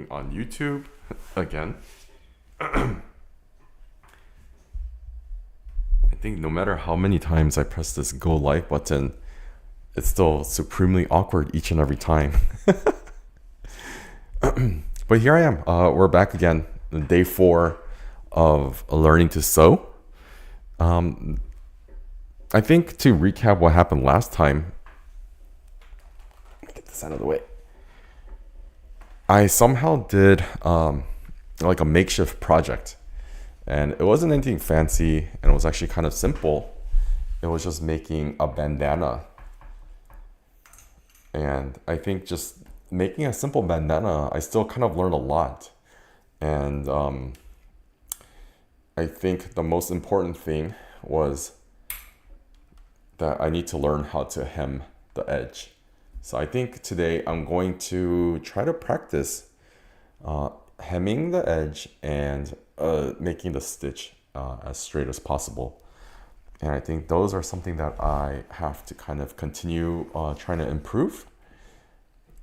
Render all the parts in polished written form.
on YouTube again. I think no matter how many times I press this go live button, it's still supremely awkward each and every time. But here I am. We're back again, day 4 of learning to sew. I think to recap what happened last time, get this out of the way. I somehow did like a makeshift project, and it wasn't anything fancy, and it was actually kind of simple. It was just making a bandana, and I think just making a simple bandana, I still kind of learned a lot. And I think the most important thing was that I need to learn how to hem the edge. So I think today I'm going to try to practice hemming the edge and making the stitch as straight as possible. And I think those are something that I have to kind of continue trying to improve.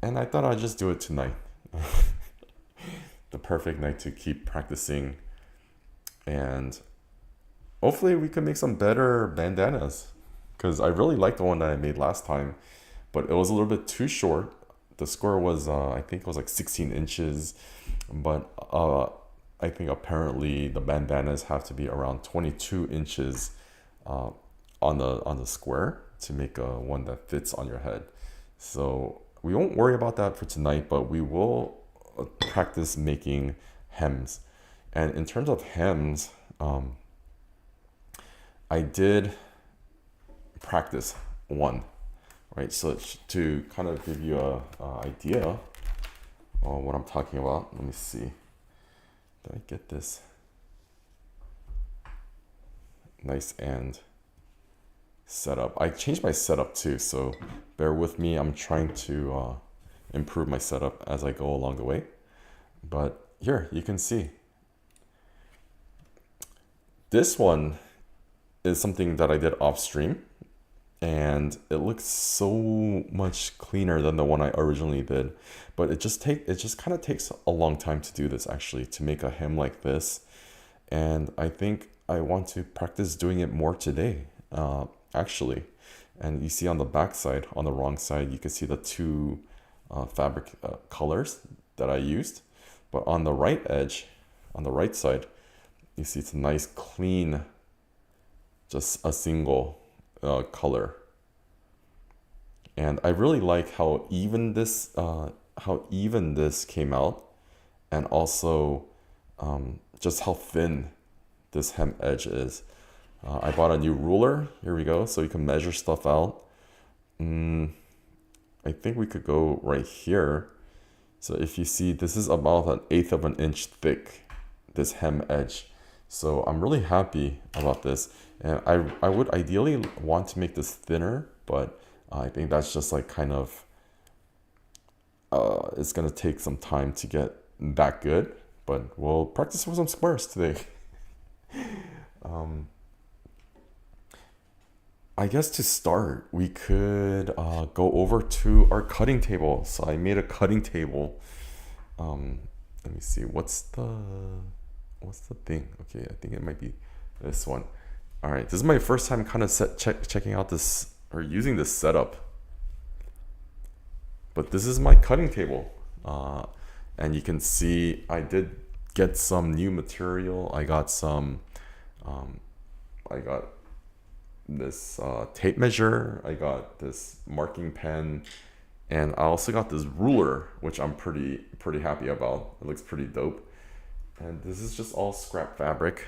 And I thought I'd just do it tonight. The perfect night to keep practicing. And hopefully we can make some better bandanas, because I really liked the one that I made last time, but it was a little bit too short. The square was, I think it was like 16 inches, but I think apparently the bandanas have to be around 22 inches on the square to make a one that fits on your head. So we won't worry about that for tonight, but we will practice making hems. And in terms of hems, I did practice one, right? So to kind of give you a idea on what I'm talking about, let me see. Did I get this nice and set up? I changed my setup too, so bear with me. I'm trying to improve my setup as I go along the way. But here you can see this one is something that I did off stream, and it looks so much cleaner than the one I originally did. But it just kind of takes a long time to do this, actually, to make a hem like this. And I think I want to practice doing it more today, actually. And you see on the back side, on the wrong side, you can see the two fabric colors that I used. But on the right edge, on the right side, you see it's a nice clean, just a single color. And I really like how even this came out, and also just how thin this hem edge is. I bought a new ruler. Here we go, so you can measure stuff out. I think we could go right here. So if you see, this is about 1/8 of an inch thick, this hem edge. So I'm really happy about this. And I would ideally want to make this thinner, but I think that's just like kind of, it's gonna take some time to get that good, but we'll practice with some squares today. I guess to start, we could go over to our cutting table. So I made a cutting table. Let me see, what's the thing? Okay, I think it might be this one. All right, this is my first time kind of checking out this or using this setup. But this is my cutting table. And you can see I did get some new material. I got this tape measure. I got this marking pen, and I also got this ruler, which I'm pretty happy about. It looks pretty dope. And this is just all scrap fabric.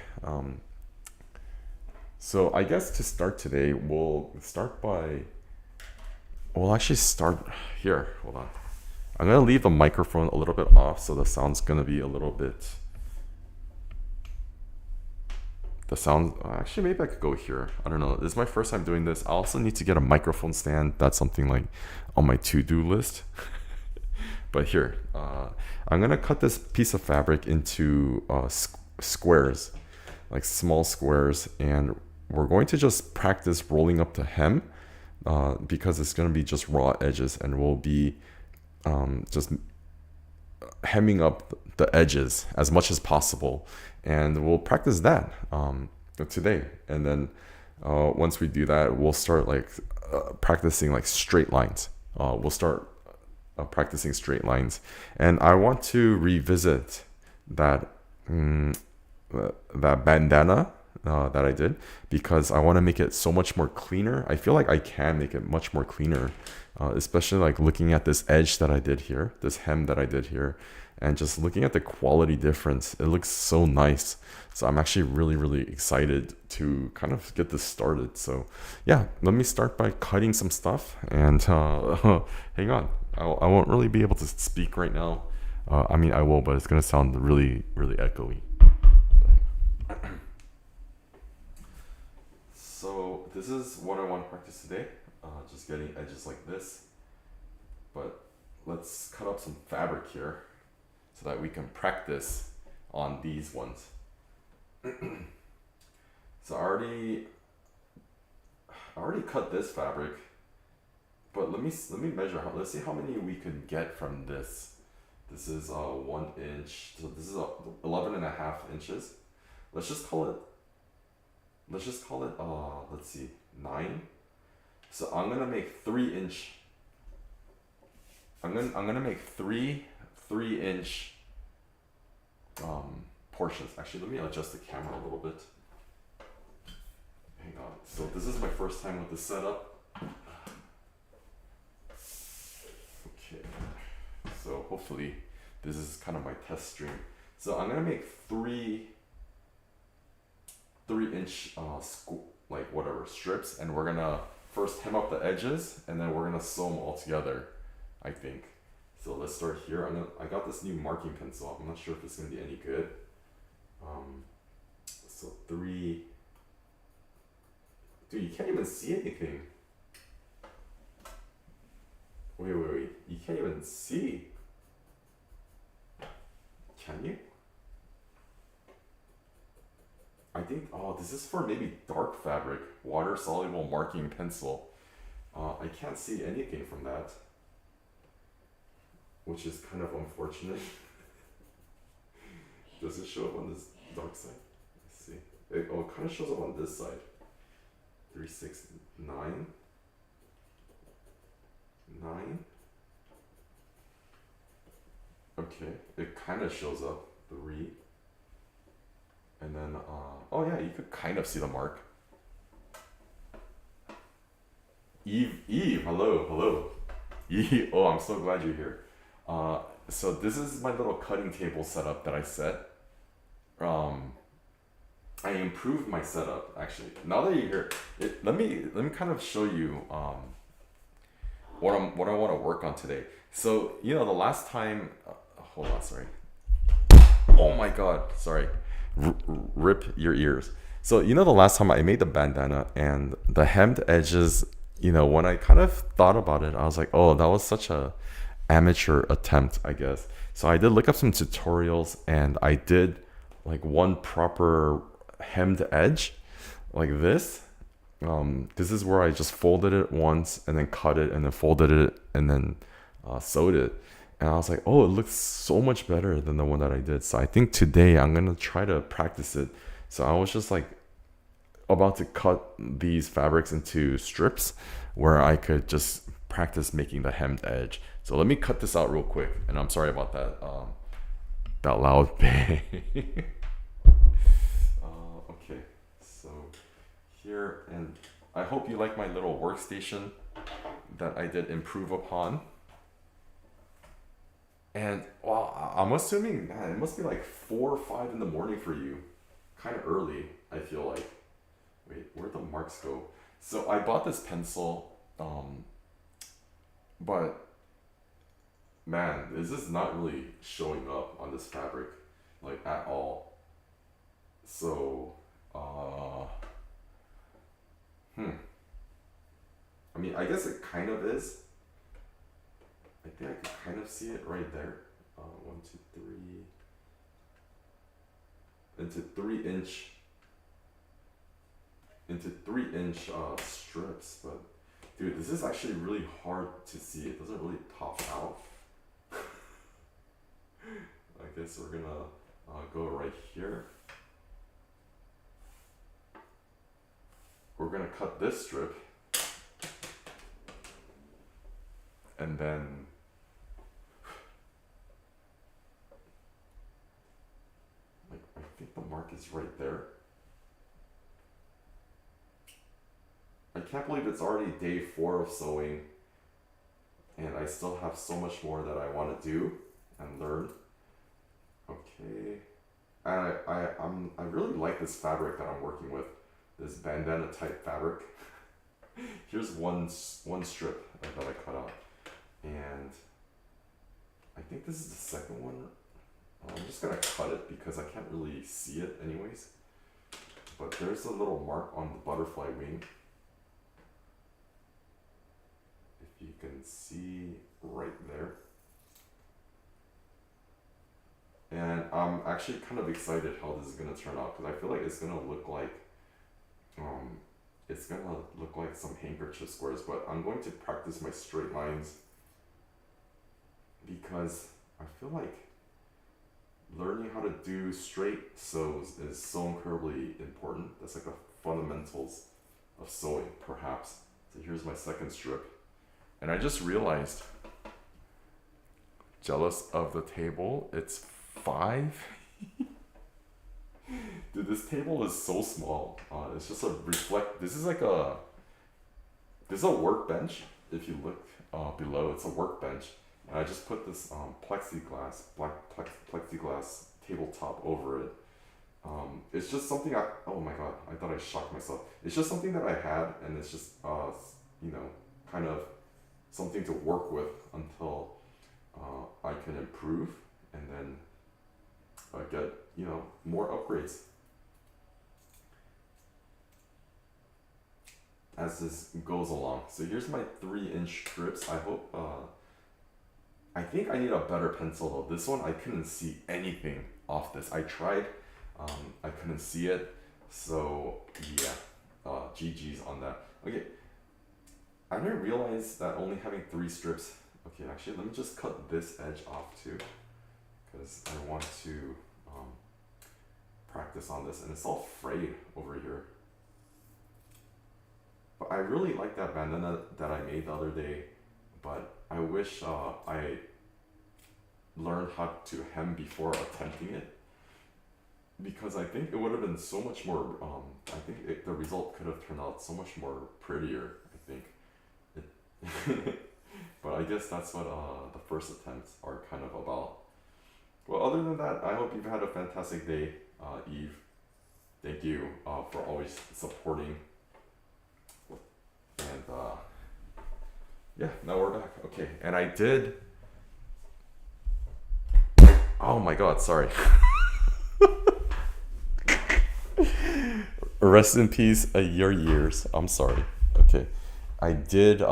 So I guess to start today, we'll actually start here. Hold on. I'm gonna leave the microphone a little bit off, so the sound's gonna be a little bit. Actually, maybe I could go here. I don't know. This is my first time doing this. I also need to get a microphone stand. That's something like on my to-do list. But here, I'm gonna cut this piece of fabric into squares, like small squares, and we're going to just practice rolling up the hem because it's gonna be just raw edges, and we'll be just hemming up the edges as much as possible, and we'll practice that today. And then once we do that, we'll start like practicing like straight lines. We'll start practicing straight lines, and I want to revisit that that bandana that I did, because I want to make it so much more cleaner. I feel like I can make it much more cleaner, especially like looking at this edge that I did here, this hem that I did here, and just looking at the quality difference. It looks so nice. So I'm actually really excited to kind of get this started. So yeah, let me start by cutting some stuff, and hang on. I won't really be able to speak right now. I mean, I will, but it's gonna sound really echoey. So this is what I want to practice today. Just getting edges like this. But let's cut up some fabric here so that we can practice on these ones. So I already cut this fabric, but let me measure let's see how many we could get from this. This is 1 inch, so this is 11.5 inches. Let's just call it let's see, 9. So I'm gonna make 3-inch. I'm gonna make 3-inch portions. Actually, let me adjust the camera a little bit. Hang on. So this is my first time with the setup. Okay. So hopefully this is kind of my test stream. So I'm gonna make 3-inch like whatever strips, and we're gonna first hem up the edges, and then we're gonna sew them all together, I think. So let's start here. I got this new marking pencil. I'm not sure if it's gonna be any good. So 3. Dude, you can't even see anything. Wait. You can't even see. Can you? I think, this is for maybe dark fabric, water soluble marking pencil. I can't see anything from that, which is kind of unfortunate. Does it show up on this dark side? Let's see. It kind of shows up on this side. 3, 6, 9. 9. Okay, it kind of shows up 3. And then, oh yeah, you could kind of see the mark. Eve, hello. Eve, oh, I'm so glad you're here. So this is my little cutting table setup that I set. I improved my setup, actually. Now that you're here, let me kind of show you what I want to work on today. So the last time, hold on, sorry. Oh my God, sorry. Rip your ears. So the last time I made the bandana, and the hemmed edges, when I kind of thought about it, I was like, oh, that was such a amateur attempt, I guess. So I did look up some tutorials, and I did like one proper hemmed edge like this. This is where I just folded it once, and then cut it, and then folded it, and then sewed it. And I was like, oh, it looks so much better than the one that I did. So I think today I'm going to try to practice it. So I was just like about to cut these fabrics into strips where I could just practice making the hemmed edge. So let me cut this out real quick. And I'm sorry about that, that loud bang. Okay, so here, and I hope you like my little workstation that I did improve upon. And well, I'm assuming, man, it must be like 4 or 5 in the morning for you. Kind of early, I feel like. Wait, where'd the marks go? So I bought this pencil, but man, this is not really showing up on this fabric, like at all. So, I mean, I guess it kind of is. I think I could kind of see it right there. 1, 2, 3. Into 3-inch strips, but dude, this is actually really hard to see. It doesn't really pop out. guess we're gonna go right here. We're gonna cut this strip, and then like I think the mark is right there. I can't believe it's already day 4 of sewing, and I still have so much more that I want to do and learn. Okay, I really like this fabric that I'm working with, this bandana type fabric. Here's one strip that I cut out, and I think this is the second one. I'm just gonna cut it because I can't really see it anyways. But there's a little mark on the butterfly wing. If you can see right there. And I'm actually kind of excited how this is gonna turn out, because I feel like it's gonna look like some handkerchief squares, but I'm going to practice my straight lines because I feel like learning how to do straight sews is so incredibly important. That's like the fundamentals of sewing, perhaps. So here's my second strip. And I just realized, jealous of the table, it's 5. Dude, this table is so small. It's just this is a workbench. If you look below, it's a workbench. And I just put this black plexiglass tabletop over it. It's just something oh my god, I thought I shocked myself. It's just something that I had, and it's just, kind of something to work with until I can improve, and then get, more upgrades as this goes along. So here's my 3-inch strips. I think I need a better pencil though. This one, I couldn't see anything off this. I tried, I couldn't see it. So yeah, GG's on that. Okay, I didn't realize that only having 3 strips. Okay, actually, let me just cut this edge off too, because I want to practice on this, and it's all frayed over here. But I really like that bandana that I made the other day, but I wish I learned how to hem before attempting it, because I think it would have been so much more, I think the result could have turned out so much more prettier, I think. But I guess that's what the first attempts are kind of about. Well, other than that, I hope you've had a fantastic day, Eve. Thank you for always supporting. And yeah, now we're back. Okay, and I did. Oh my god, sorry. Rest in peace, your years. I'm sorry. Okay, I did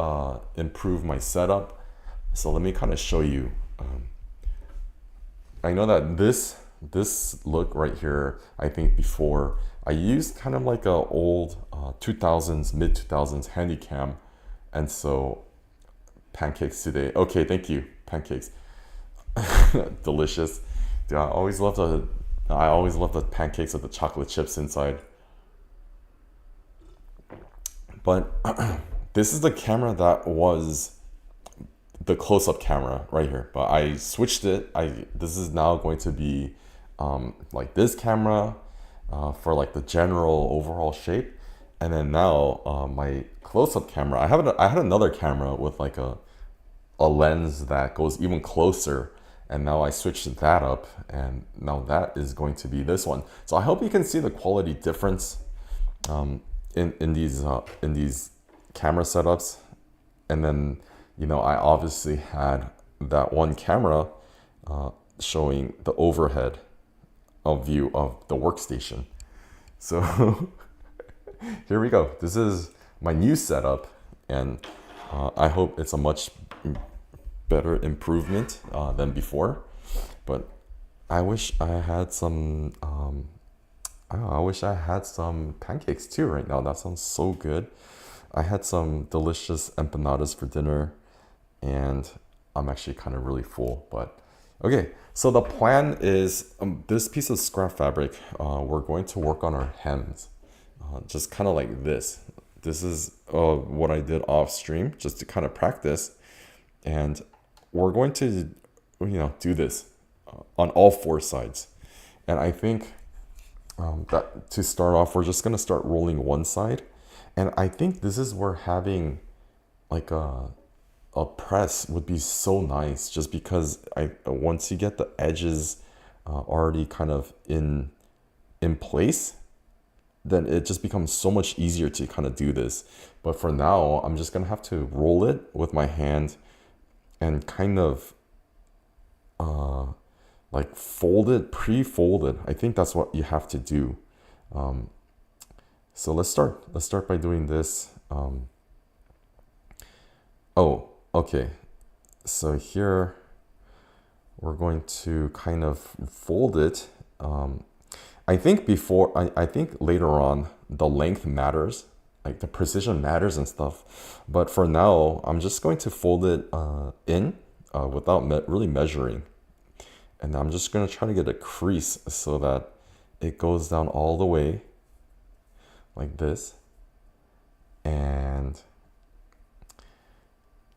improve my setup. So let me kind of show you. I know that this look right here, I think before, I used kind of like a old 2000s, mid 2000s handy cam. And so pancakes today. Okay, thank you, pancakes. Delicious. Dude, I always love the pancakes with the chocolate chips inside. But this is the camera that was the close-up camera right here, but I switched it. This is now going to be like this camera for like the general overall shape, and then now my close-up camera. I had another camera with like a lens that goes even closer, and now I switched that up, and now that is going to be this one. So I hope you can see the quality difference in these camera setups. And then, I obviously had that one camera showing the overhead view of the workstation. So here we go. This is my new setup, and I hope it's a much better improvement than before. But I wish I had some I wish I had some pancakes too right now. That sounds so good. I had some delicious empanadas for dinner, and I'm actually kind of really full. But Okay, so the plan is this piece of scrap fabric, we're going to work on our hems, just kind of like this. This is what I did off stream just to kind of practice. And we're going to, do this on all four sides. And I think that to start off, we're just going to start rolling one side. And I think this is where having like a press would be so nice, just because once you get the edges already kind of in place, then it just becomes so much easier to kind of do this. But for now, I'm just gonna have to roll it with my hand and kind of like fold it, pre-fold it. I think that's what you have to do. So let's start. Let's start by doing this. Oh, okay. So here we're going to kind of fold it. I think I think later on the length matters, like the precision matters and stuff. But for now, I'm just going to fold it in without really measuring. And I'm just going to try to get a crease so that it goes down all the way like this. And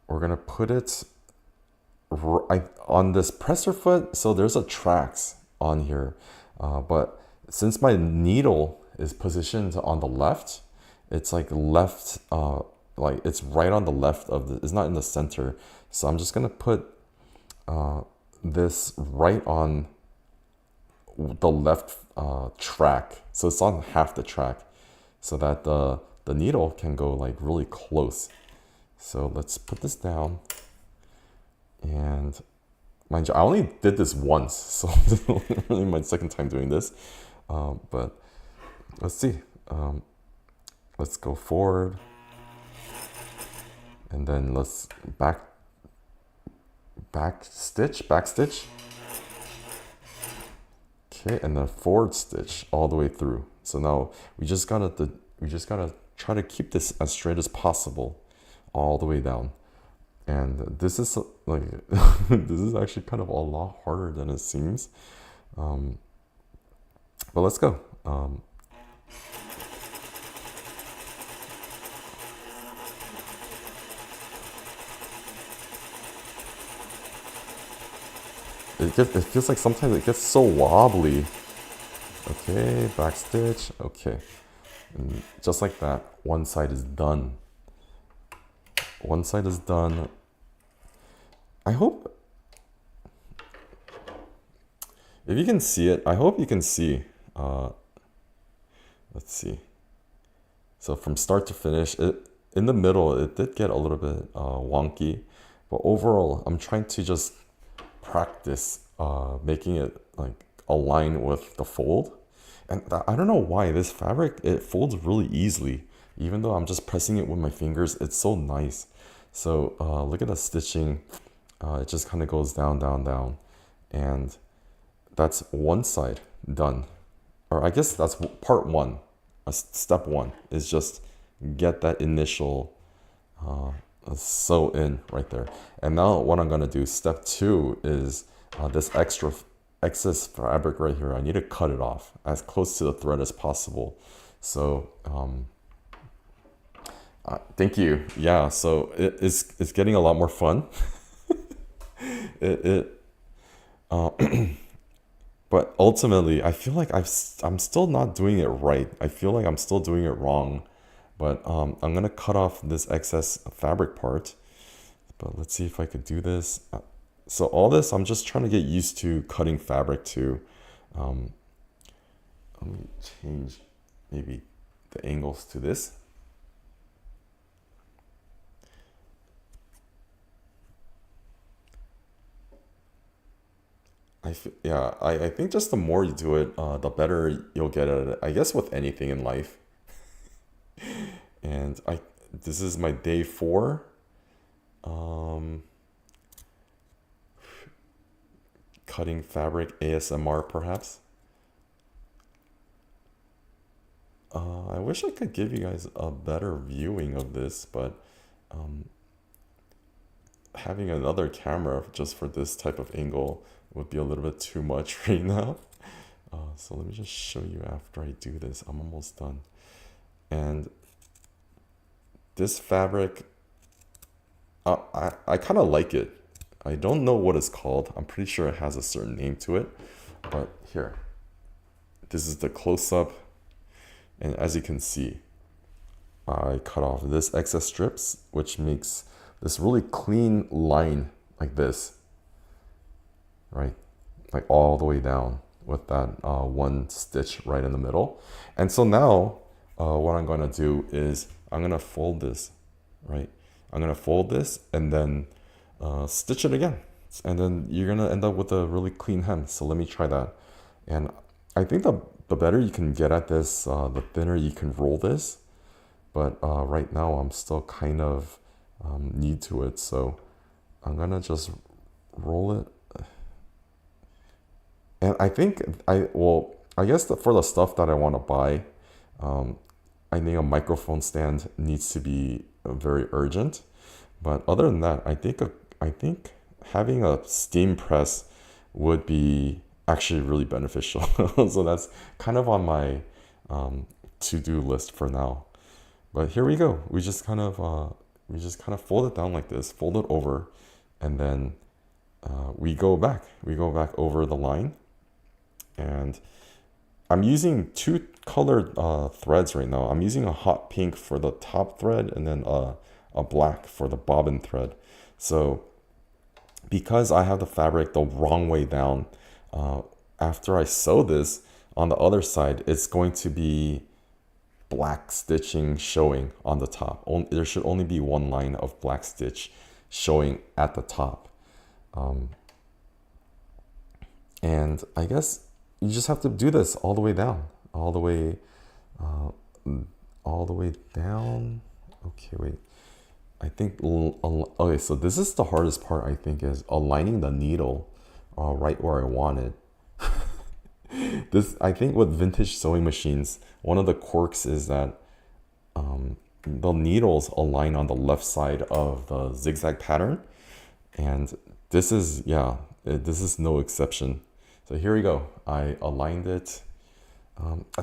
we're going to put it on this presser foot. So there's a tracks on here. But since my needle is positioned on the left, it's like left, like it's right on the left of it's not in the center. So I'm just going to put this right on the left track. So it's on half the track so that the needle can go like really close. So let's put this down. And mind you, I only did this once, so this is really my second time doing this. But let's see. Let's go forward. And then let's back stitch. Okay, and then forward stitch all the way through. So now we just gotta try to keep this as straight as possible all the way down. And this is like this is actually kind of a lot harder than it seems. But let's go. It feels like sometimes it gets so wobbly. Okay, back stitch. Okay, and just like that, one side is done. One side is done. I hope if you can see it, I hope you can see. Let's see. So from start to finish, in the middle, it did get a little bit wonky, but overall, I'm trying to just practice making it like align with the fold. And I don't know why this fabric, it folds really easily. Even though I'm just pressing it with my fingers, it's so nice. So look at the stitching. It just kind of goes down, down, down. And that's one side done. Or I guess that's part one. Step one is just get that initial sew in right there. And now what I'm gonna do, step two, is this excess fabric right here. I need to cut it off as close to the thread as possible. So thank you. Yeah, so it's getting a lot more fun. But ultimately, I feel like I'm still not doing it right. I feel like I'm still doing it wrong. But I'm gonna cut off this excess fabric part. But let's see if I could do this. So all this, I'm just trying to get used to cutting fabric too. Let me change maybe the angles to this. I think just the more you do it, the better you'll get at it. I guess with anything in life. And this is my day 4. Cutting fabric ASMR perhaps. I wish I could give you guys a better viewing of this, but having another camera just for this type of angle would be a little bit too much right now. So let me just show you after I do this. I'm almost done. And this fabric, I kind of like it. I don't know what it's called. I'm pretty sure it has a certain name to it. But here, this is the close-up. And as you can see, I cut off this excess strips, which makes this really clean line like this, right? Like all the way down with that one stitch right in the middle. And so now what I'm going to do is I'm going to fold this, right? I'm going to fold this and then stitch it again. And then you're going to end up with a really clean hem. So let me try that. And I think the better you can get at this, the thinner you can roll this. But right now I'm still kind of new to it. So I'm going to just roll it. And I think I guess for the stuff that I want to buy, I think a microphone stand needs to be very urgent. But other than that, I think having a steam press would be actually really beneficial. So that's kind of on my to-do list for now. But here we go. We just kind of fold it down like this, fold it over, and then we go back over the line. And I'm using two colored threads right now. I'm using a hot pink for the top thread and then a black for the bobbin thread. So because I have the fabric the wrong way down, after I sew this on the other side, it's going to be black stitching showing on the top. There should only be one line of black stitch showing at the top. And I guess you just have to do this all the way down, all the way down. Okay, wait. I think, okay, so this is the hardest part, I think, is aligning the needle right where I want it. I think with vintage sewing machines, one of the quirks is that the needles align on the left side of the zigzag pattern. And this is no exception. So here we go. I aligned it.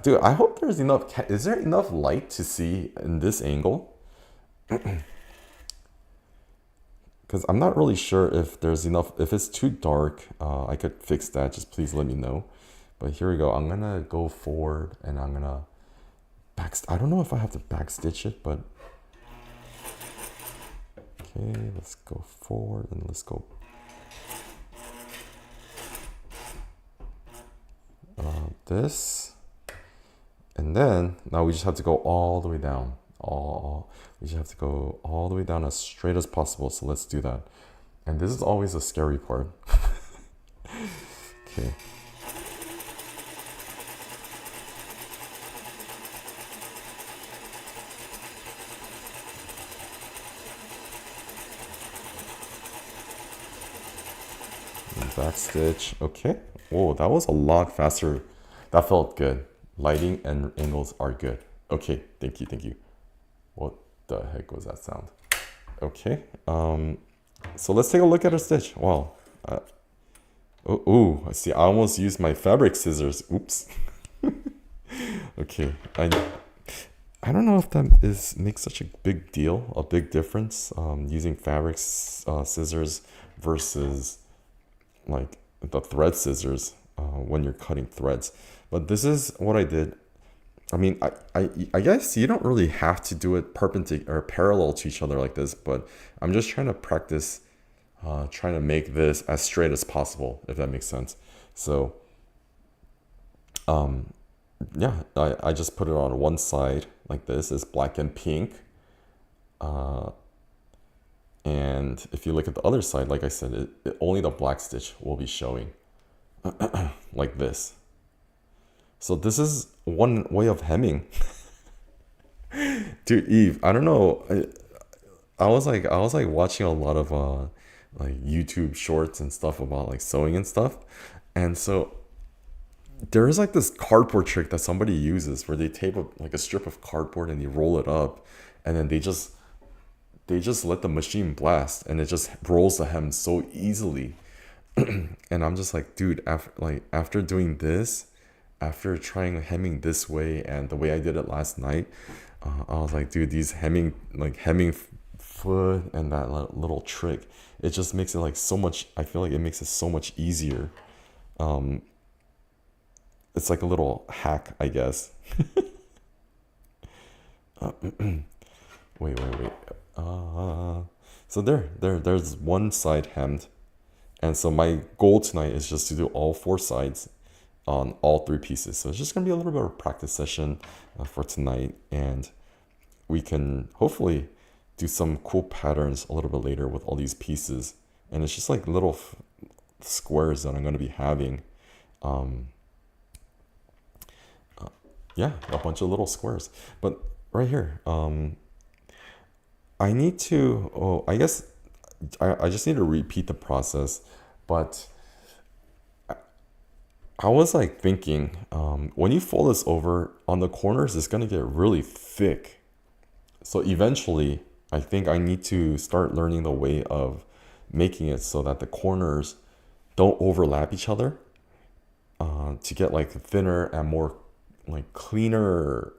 Dude, I hope there's enough. Is there enough light to see in this angle? Because I'm not really sure if there's enough. If it's too dark, I could fix that. Just please let me know. But here we go. I'm gonna go forward and I'm gonna I don't know if I have to back stitch it, but okay, let's go forward and let's go this, and then now we just have to go all the way down. We just have to go all the way down as straight as possible. So let's do that. And this is always a scary part. Okay. Back stitch. Okay. Whoa, that was a lot faster. That felt good. Lighting and angles are good. Okay, thank you. What the heck was that sound? Okay. So let's take a look at our stitch. Wow. I see. I almost used my fabric scissors. Oops. Okay. I don't know if that makes such a big deal, a big difference, using fabric scissors versus like the thread scissors when you're cutting threads. But this is what I did. I mean, I guess you don't really have to do it perpendicular or parallel to each other like this, but I'm just trying to practice trying to make this as straight as possible, if that makes sense. So yeah, I just put it on one side like this. It's black and pink. And if you look at the other side, like I said, only the black stitch will be showing like this. So this is one way of hemming. Dude, Eve, I don't know. I was like watching a lot of like YouTube shorts and stuff about like sewing and stuff. And so there is like this cardboard trick that somebody uses where they tape like a strip of cardboard and they roll it up, and then they just let the machine blast and it just rolls the hem so easily. And I'm just like, dude, after doing this, after trying hemming this way and the way I did it last night, I was like, dude, these hemming foot and that little trick, it just makes it like so much. I feel like it makes it so much easier. It's like a little hack, I guess. Wait. So there's one side hemmed, and so my goal tonight is just to do all four sides on all three pieces. So it's just gonna be a little bit of a practice session for tonight, and we can hopefully do some cool patterns a little bit later with all these pieces. And it's just like little squares that I'm gonna be having. Yeah, a bunch of little squares. But right here, I need to, I guess I just need to repeat the process. But I was like thinking, when you fold this over on the corners, it's gonna get really thick. So eventually, I think I need to start learning the way of making it so that the corners don't overlap each other, to get like thinner and more like cleaner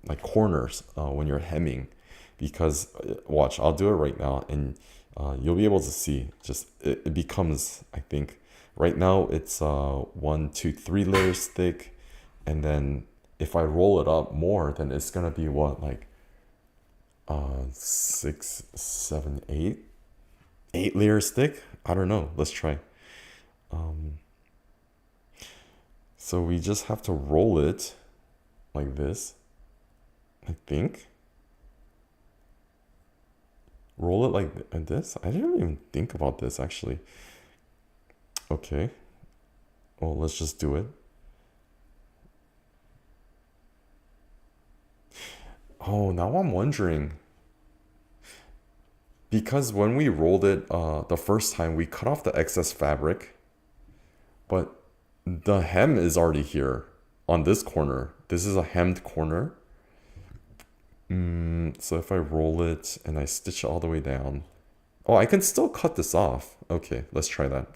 like corners when you're hemming. Because watch, I'll do it right now, and you'll be able to see. Just it becomes, I think, right now it's 1, 2, 3 layers thick, and then if I roll it up more, then it's gonna be what, like 6, 7, 8 layers thick. I don't know. Let's try. So we just have to roll it like this, I think. Roll it like this. I didn't even think about this actually. Okay. Well, let's just do it. Oh, now I'm wondering. Because when we rolled it the first time, we cut off the excess fabric, but the hem is already here on this corner. This is a hemmed corner. So if I roll it and I stitch it all the way down, oh, I can still cut this off. Okay, let's try that.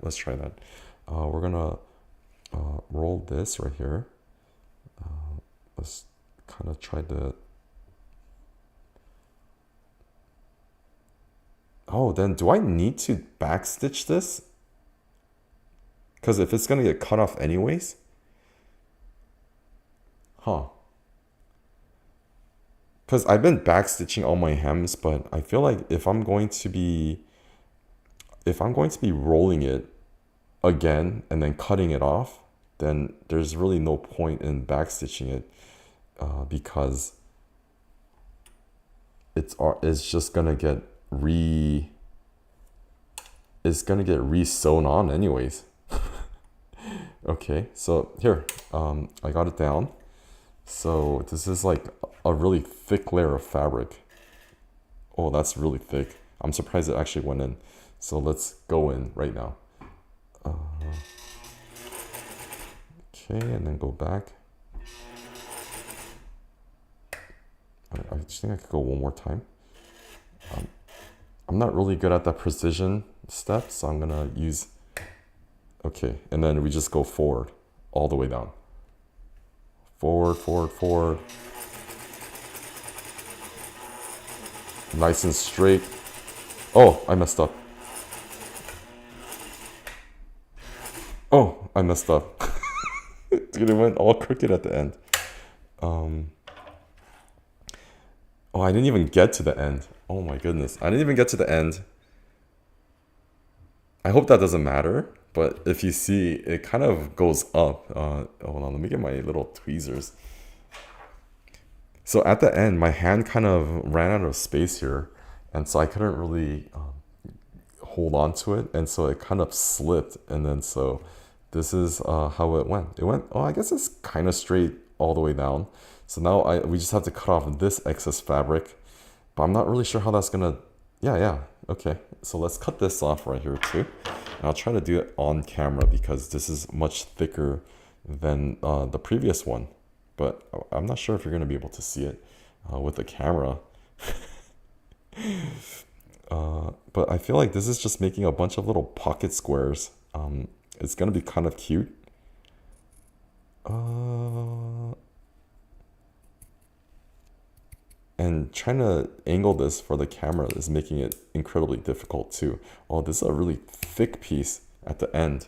We're gonna roll this right here. Let's kind of try to. Oh, then do I need to backstitch this? Because if it's gonna get cut off anyways. Huh. Because I've been backstitching all my hems, but I feel like if I'm going to be rolling it again and then cutting it off, then there's really no point in backstitching it, because it's just gonna get re-sewn on anyways. Okay, so here, I got it down. So this is like a really thick layer of fabric. Oh, that's really thick. I'm surprised it actually went in. So let's go in right now. Okay, and then go back. I just think I could go one more time. I'm not really good at that precision step, so I'm gonna use, okay, and then we just go forward, all the way down. Forward. Nice and straight. Oh, I messed up. Oh, I messed up. Dude, it went all crooked at the end. Oh, I didn't even get to the end. Oh my goodness. I didn't even get to the end. I hope that doesn't matter, but if you see, it kind of goes up. Hold on, let me get my little tweezers. So at the end, my hand kind of ran out of space here, and so I couldn't really hold on to it, and so it kind of slipped, and then so this is how it went. It went, oh, I guess it's kind of straight all the way down. So now we just have to cut off this excess fabric, but I'm not really sure how that's gonna, yeah, okay. So let's cut this off right here too. And I'll try to do it on camera because this is much thicker than the previous one. But I'm not sure if you're gonna be able to see it with the camera. But I feel like this is just making a bunch of little pocket squares It's gonna be kind of cute. And trying to angle this for the camera is making it incredibly difficult too. Oh, this is a really thick piece at the end.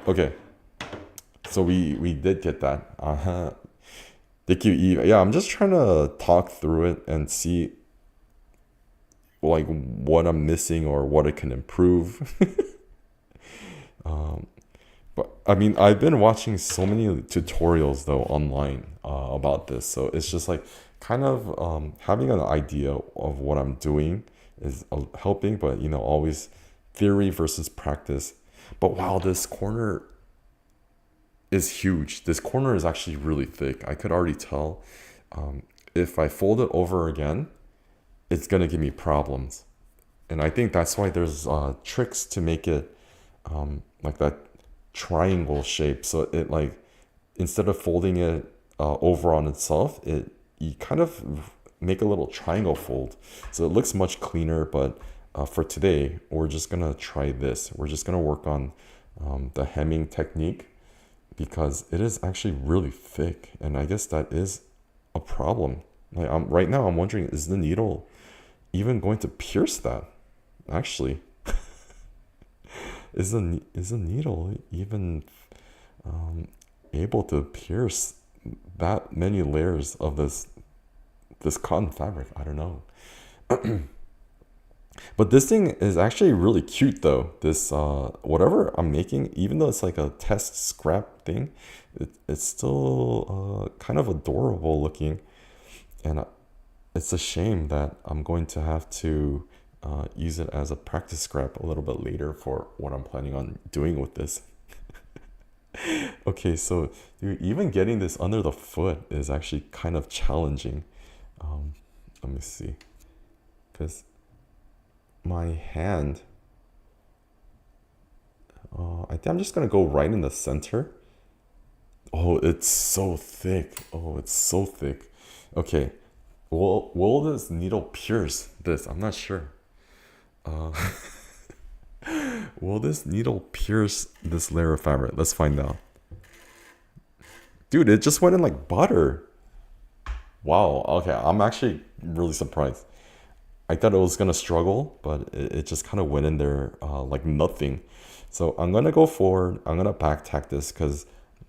Okay, so we did get that. Thank you, Eve. Yeah, I'm just trying to talk through it and see like what I'm missing or what it can improve. But I mean, I've been watching so many tutorials though online about this, so it's just like kind of having an idea of what I'm doing is helping, but you know, always theory versus practice. But wow, this corner is huge. This corner is actually really thick. I could already tell. If I fold it over again, it's gonna give me problems. And I think that's why there's tricks to make it like that triangle shape. So it like, instead of folding it over on itself, you kind of make a little triangle fold. So it looks much cleaner, but for today, we're just gonna try this. We're just gonna work on the hemming technique because it is actually really thick. And I guess that is a problem. Like right now, I'm wondering, is the needle even going to pierce that? Actually, is the needle even able to pierce that many layers of this cotton fabric? I don't know. But this thing is actually really cute though. This whatever I'm making, even though it's like a test scrap thing, it's still kind of adorable looking. And it's a shame that I'm going to have to use it as a practice scrap a little bit later for what I'm planning on doing with this. Okay, so dude, even getting this under the foot is actually kind of challenging. Let me see, because my hand, I think I'm just gonna go right in the center. Oh, it's so thick. Oh, it's so thick. Okay, will this needle pierce this? I'm not sure. Will this needle pierce this layer of fabric? Let's find out. Dude, it just went in like butter. Wow, okay, I'm actually really surprised. I thought it was gonna struggle, but it just kind of went in there like nothing. So I'm gonna go forward. I'm gonna back tack this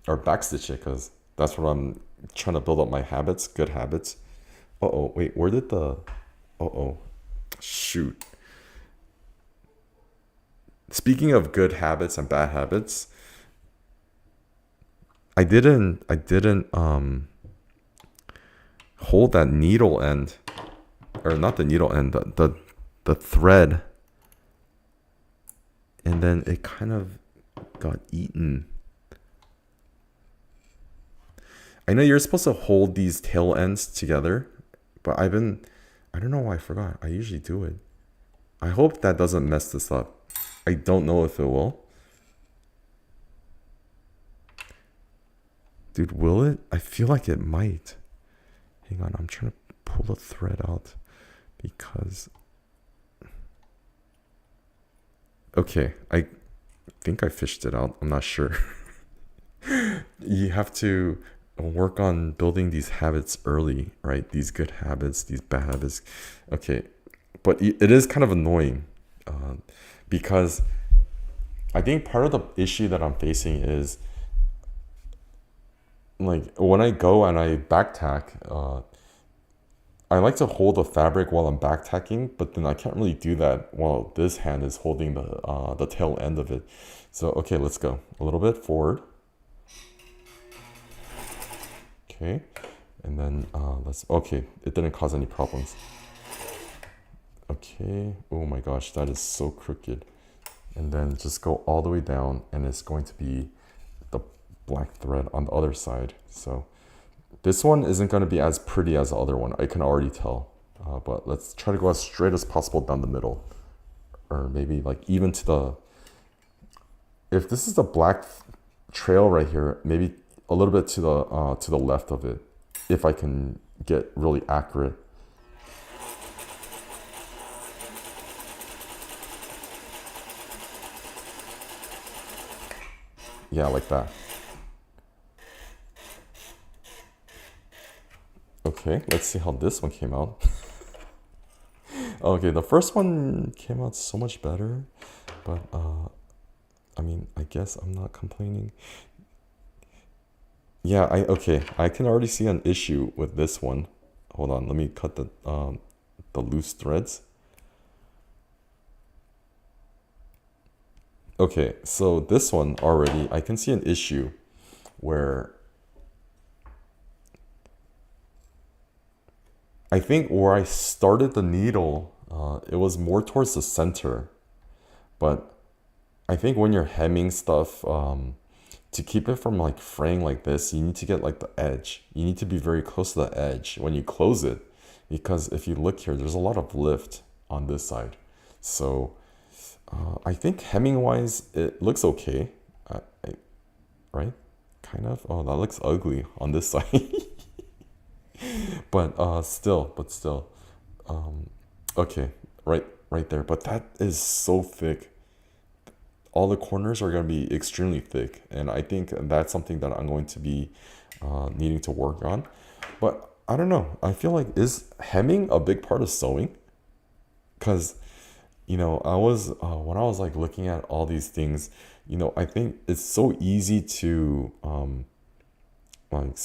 or back stitch it, because that's what I'm trying to build up my habits, good habits. Uh-oh, wait, where did the, uh-oh, shoot. Speaking of good habits and bad habits, I didn't hold that needle end, or not the needle end, the thread, and then it kind of got eaten. I know you're supposed to hold these tail ends together, but I don't know why I forgot. I usually do it. I hope that doesn't mess this up. I don't know if it will. Dude, will it? I feel like it might. Hang on, I'm trying to pull the thread out because... Okay, I think I fished it out. I'm not sure. You have to work on building these habits early, right? These good habits, these bad habits. Okay, but it is kind of annoying because I think part of the issue that I'm facing is like when I go and I back tack, I like to hold the fabric while I'm back tacking, but then I can't really do that while this hand is holding the tail end of it. So okay, let's go a little bit forward. Okay, and then okay, it didn't cause any problems. Okay, oh my gosh, that is so crooked. And then just go all the way down, and it's going to be the black thread on the other side. So this one isn't going to be as pretty as the other one, I can already tell. But let's try to go as straight as possible down the middle, or maybe like even to the, if this is the black trail right here, maybe a little bit to the left of it, if I can get really accurate. Yeah, like that. Okay, let's see how this one came out. Okay, the first one came out so much better, but I mean, I guess I'm not complaining. Yeah, okay, I can already see an issue with this one. Hold on, let me cut the loose threads. Okay, so this one already, I can see an issue where I think where I started the needle, it was more towards the center. But I think when you're hemming stuff, to keep it from like fraying like this, you need to get like the edge. You need to be very close to the edge when you close it, because if you look here, there's a lot of lift on this side. So I think hemming wise, it looks okay, right? Kind of. Oh, that looks ugly on this side. but still, okay, right there. But that is so thick. All the corners are going to be extremely thick, and I think that's something that I'm going to be needing to work on. But I don't know. I feel like, is hemming a big part of sewing? Because I was when I was like looking at all these things, I think it's so easy to like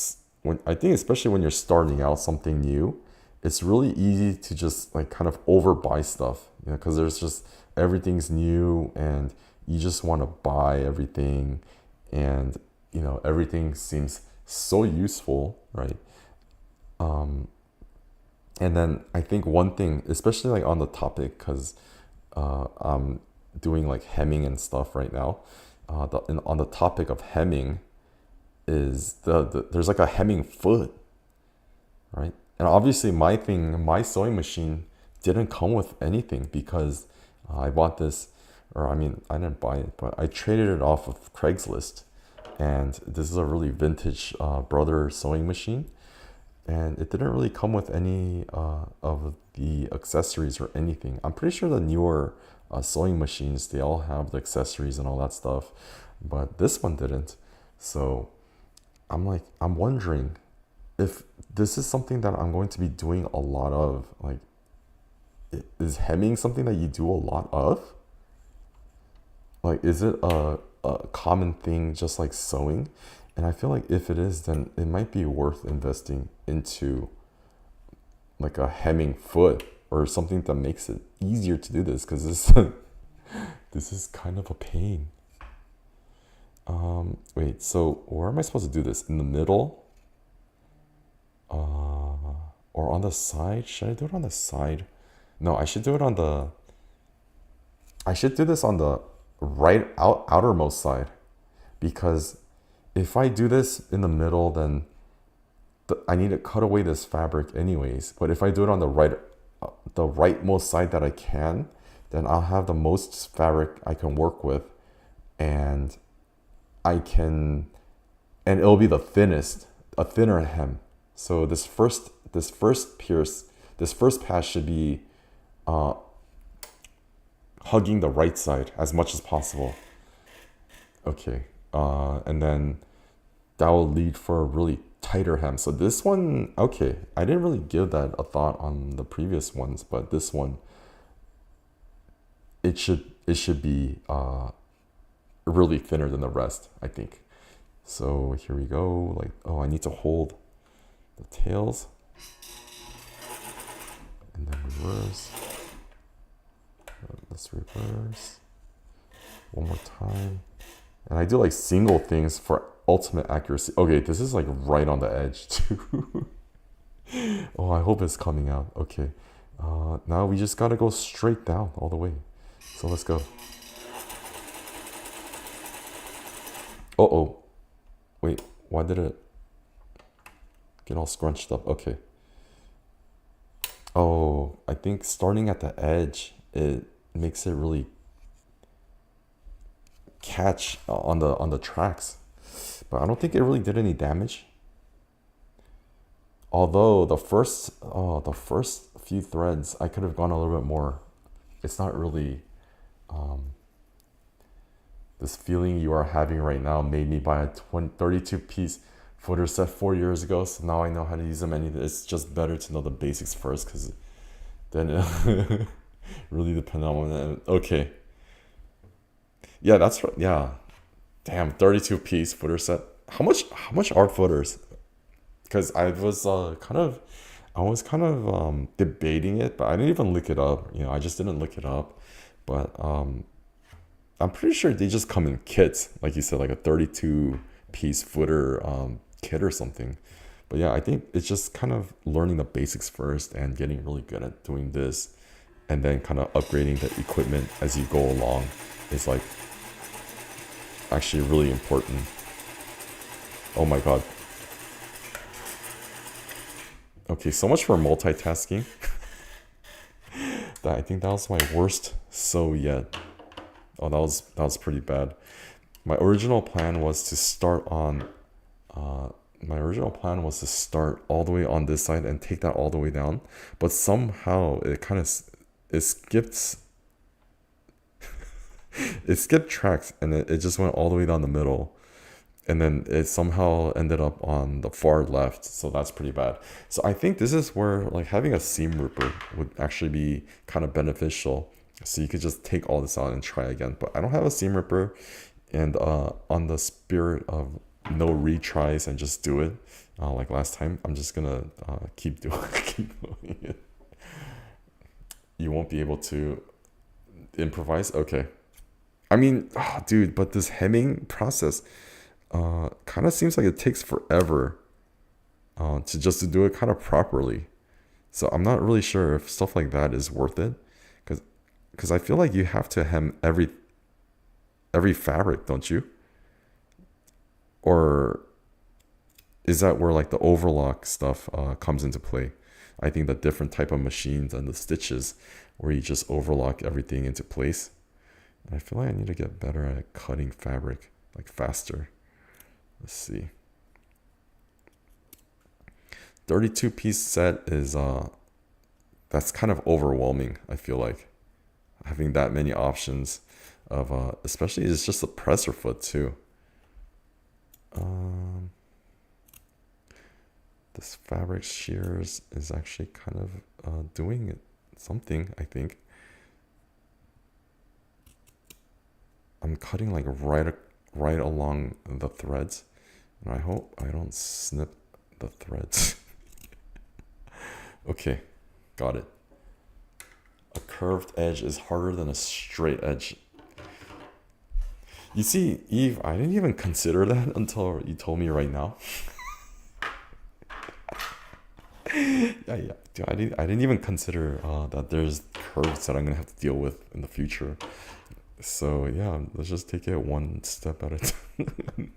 when I think especially when you're starting out something new, it's really easy to just like kind of overbuy stuff, because there's just everything's new and you just want to buy everything, and everything seems so useful, right? And then I think one thing, especially like on the topic, because I'm doing like hemming and stuff right now, on the topic of hemming, is there's like a hemming foot, right? And obviously my sewing machine didn't come with anything, because I bought this, or I mean, I didn't buy it, but I traded it off of Craigslist. And this is a really vintage Brother sewing machine. And it didn't really come with any of the accessories or anything. I'm pretty sure the newer sewing machines, they all have the accessories and all that stuff, but this one didn't. So I'm wondering if this is something that I'm going to be doing a lot of. Like, is hemming something that you do a lot of? Like, is it a common thing just like sewing? And I feel like if it is, then it might be worth investing into like a hemming foot or something that makes it easier to do this, because this is kind of a pain. Wait, so where am I supposed to do this? In the middle? Or on the side? Should I do it on the side? No, I should do it on the... I should do this on the outermost side, because if I do this in the middle, then I need to cut away this fabric anyways. But if I do it on the rightmost side that I can, then I'll have the most fabric I can work with, and and it'll be the thinnest, a thinner hem. So this first pass should be hugging the right side as much as possible. Okay, and then that will lead for a really tighter hem. So this one, okay, I didn't really give that a thought on the previous ones, but this one, it should be really thinner than the rest, I think. So here we go. Like, oh, I need to hold the tails and then reverse. Let's reverse one more time. And I do like single things for ultimate accuracy. Okay, this is like right on the edge too. Oh, I hope it's coming out. Okay, now we just gotta go straight down all the way. So let's go. Uh-oh. Wait, why did it get all scrunched up? Okay. Oh, I think starting at the edge, it makes it really catch on the tracks. But I don't think it really did any damage. Although the first few threads, I could have gone a little bit more. It's not really This feeling you are having right now made me buy a 32-piece footer set 4 years ago, so now I know how to use them. And it's just better to know the basics first, because then it really depend on it. Okay. Yeah, that's right. Yeah. Damn, 32-piece footer set. How much are footers? Because I was kind of debating it, but I didn't even look it up. I just didn't look it up. But I'm pretty sure they just come in kits, like you said, like a 32-piece footer kit or something. But yeah, I think it's just kind of learning the basics first and getting really good at doing this, and then kind of upgrading the equipment as you go along is like actually really important. Oh my god. Okay, so much for multitasking. I think that was my worst sew yet. Oh, that was pretty bad. My original plan was to start on all the way on this side and take that all the way down, but somehow it skipped it skipped tracks, and it just went all the way down the middle, and then it somehow ended up on the far left, so that's pretty bad. So I think this is where like having a seam ripper would actually be kind of beneficial, so you could just take all this out and try again. But I don't have a seam ripper, and on the spirit of no retries and just do it like last time, I'm just gonna keep doing it. You won't be able to improvise. Okay. I mean, dude, but this hemming process kind of seems like it takes forever to do it kind of properly. So I'm not really sure if stuff like that is worth it, because I feel like you have to hem every fabric, don't you? Or is that where like the overlock stuff comes into play? I think the different type of machines and the stitches where you just overlock everything into place. And I feel like I need to get better at cutting fabric, like faster. Let's see. 32-piece set is that's kind of overwhelming. I feel like having that many options of especially it's just a presser foot too. This fabric shears is actually kind of doing something, I think. I'm cutting like right along the threads, and I hope I don't snip the threads. Okay, got it. A curved edge is harder than a straight edge. You see, Eve, I didn't even consider that until you told me right now. Yeah. Dude, I didn't even consider that there's curves that I'm gonna have to deal with in the future. So yeah, let's just take it one step at a time.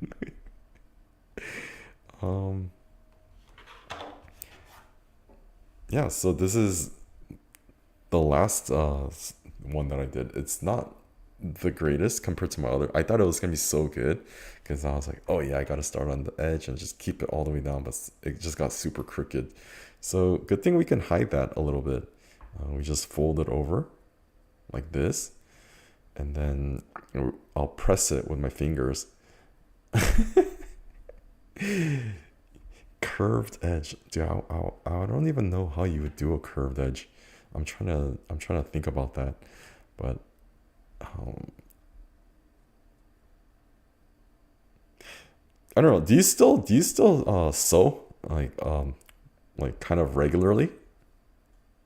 Yeah, so this is the last one that I did. It's not the greatest compared to my other. I thought it was gonna be so good, because I was like, oh yeah, I gotta start on the edge and just keep it all the way down, but it just got super crooked. So good thing we can hide that a little bit. We just fold it over like this, and then I'll press it with my fingers. Curved edge, dude. I don't even know how you would do a curved edge. I'm trying to think about that, but I don't know. Do you still sew like kind of regularly,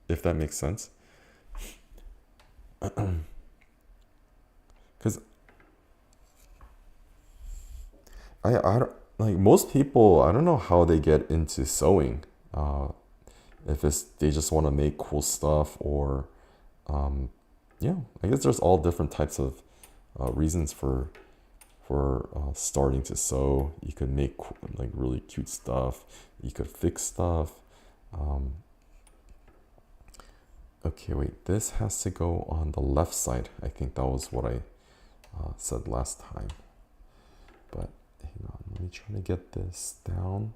if that makes sense? Because I don't, like most people, I don't know how they get into sewing. If it's they just want to make cool stuff, or yeah, I guess there's all different types of reasons for starting to sew. You could make like really cute stuff. You could fix stuff. Okay, wait. This has to go on the left side. I think that was what I said last time. But hang on, let me try to get this down.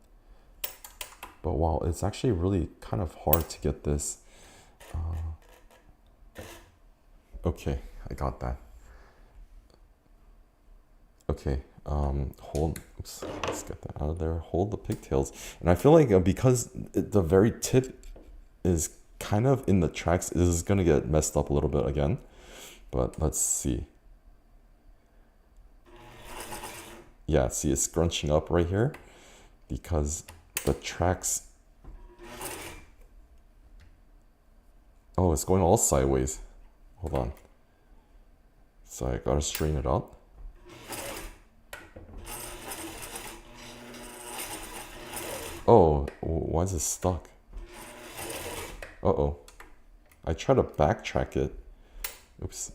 But wow, it's actually really kind of hard to get this. Okay, I got that. Okay, hold, oops, let's get that out of there. Hold the pigtails. And I feel like because the very tip is kind of in the tracks, this is gonna get messed up a little bit again. But let's see. Yeah, see, it's scrunching up right here because the tracks. Oh, it's going all sideways. Hold on. So I gotta straighten it out. Oh, why is it stuck? Uh-oh. I try to backtrack it. Oops.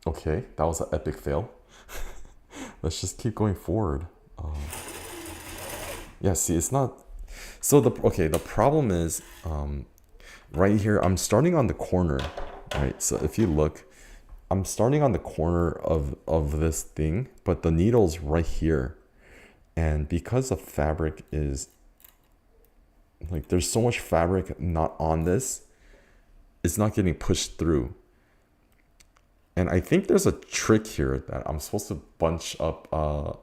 Okay, that was an epic fail. Let's just keep going forward. Yeah, see, it's not. So the problem is right here. I'm starting on the corner, right? So if you look, I'm starting on the corner of this thing, but the needle's right here, and because the fabric is like there's so much fabric not on this, it's not getting pushed through. And I think there's a trick here that I'm supposed to bunch up a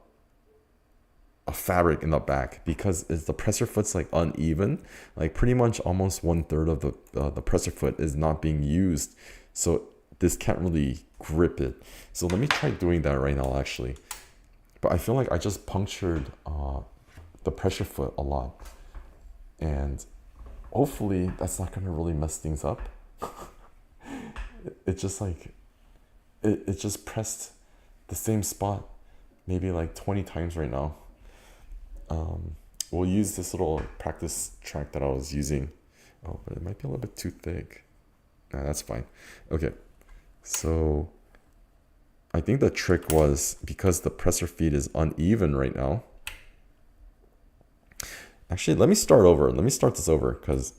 fabric in the back because the presser foot's like uneven. Like pretty much almost 1/3 of the presser foot is not being used. So this can't really grip it. So let me try doing that right now actually. But I feel like I just punctured the pressure foot a lot. And hopefully that's not gonna really mess things up. It just like, it just pressed the same spot maybe like 20 times right now. We'll use this little practice track that I was using. Oh, but it might be a little bit too thick. Nah, that's fine. Okay, so I think the trick was because the presser feed is uneven right now. Actually, let me start over. Let me start this over because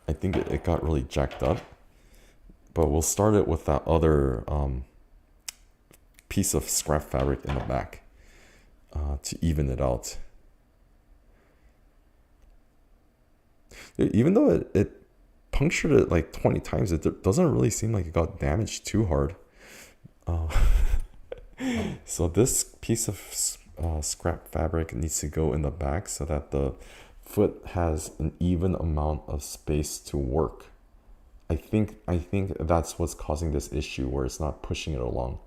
I think it got really jacked up. But we'll start it with that other piece of scrap fabric in the back to even it out. Even though it punctured it like 20 times, it doesn't really seem like it got damaged too hard. So this piece of scrap fabric needs to go in the back so that the foot has an even amount of space to work. I think that's what's causing this issue where it's not pushing it along.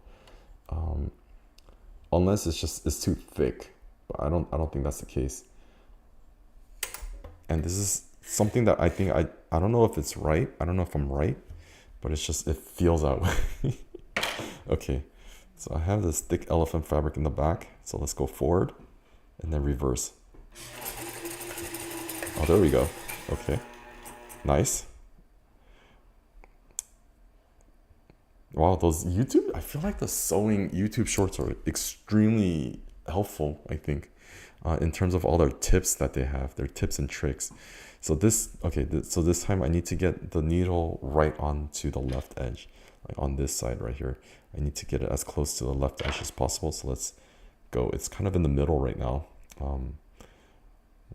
Unless it's too thick, but I don't think that's the case. And this is something that I think I don't know if it's right. I don't know if I'm right, but it's just it feels that way. Okay, so I have this thick elephant fabric in the back. So let's go forward and then reverse. Oh, there we go. Okay, nice. Wow, those YouTube, I feel like the sewing YouTube shorts are extremely helpful, I think, in terms of all their tips that they have, their tips and tricks. So so this time I need to get the needle right onto the left edge, like on this side right here. I need to get it as close to the left edge as possible. So let's go. It's kind of in the middle right now. Let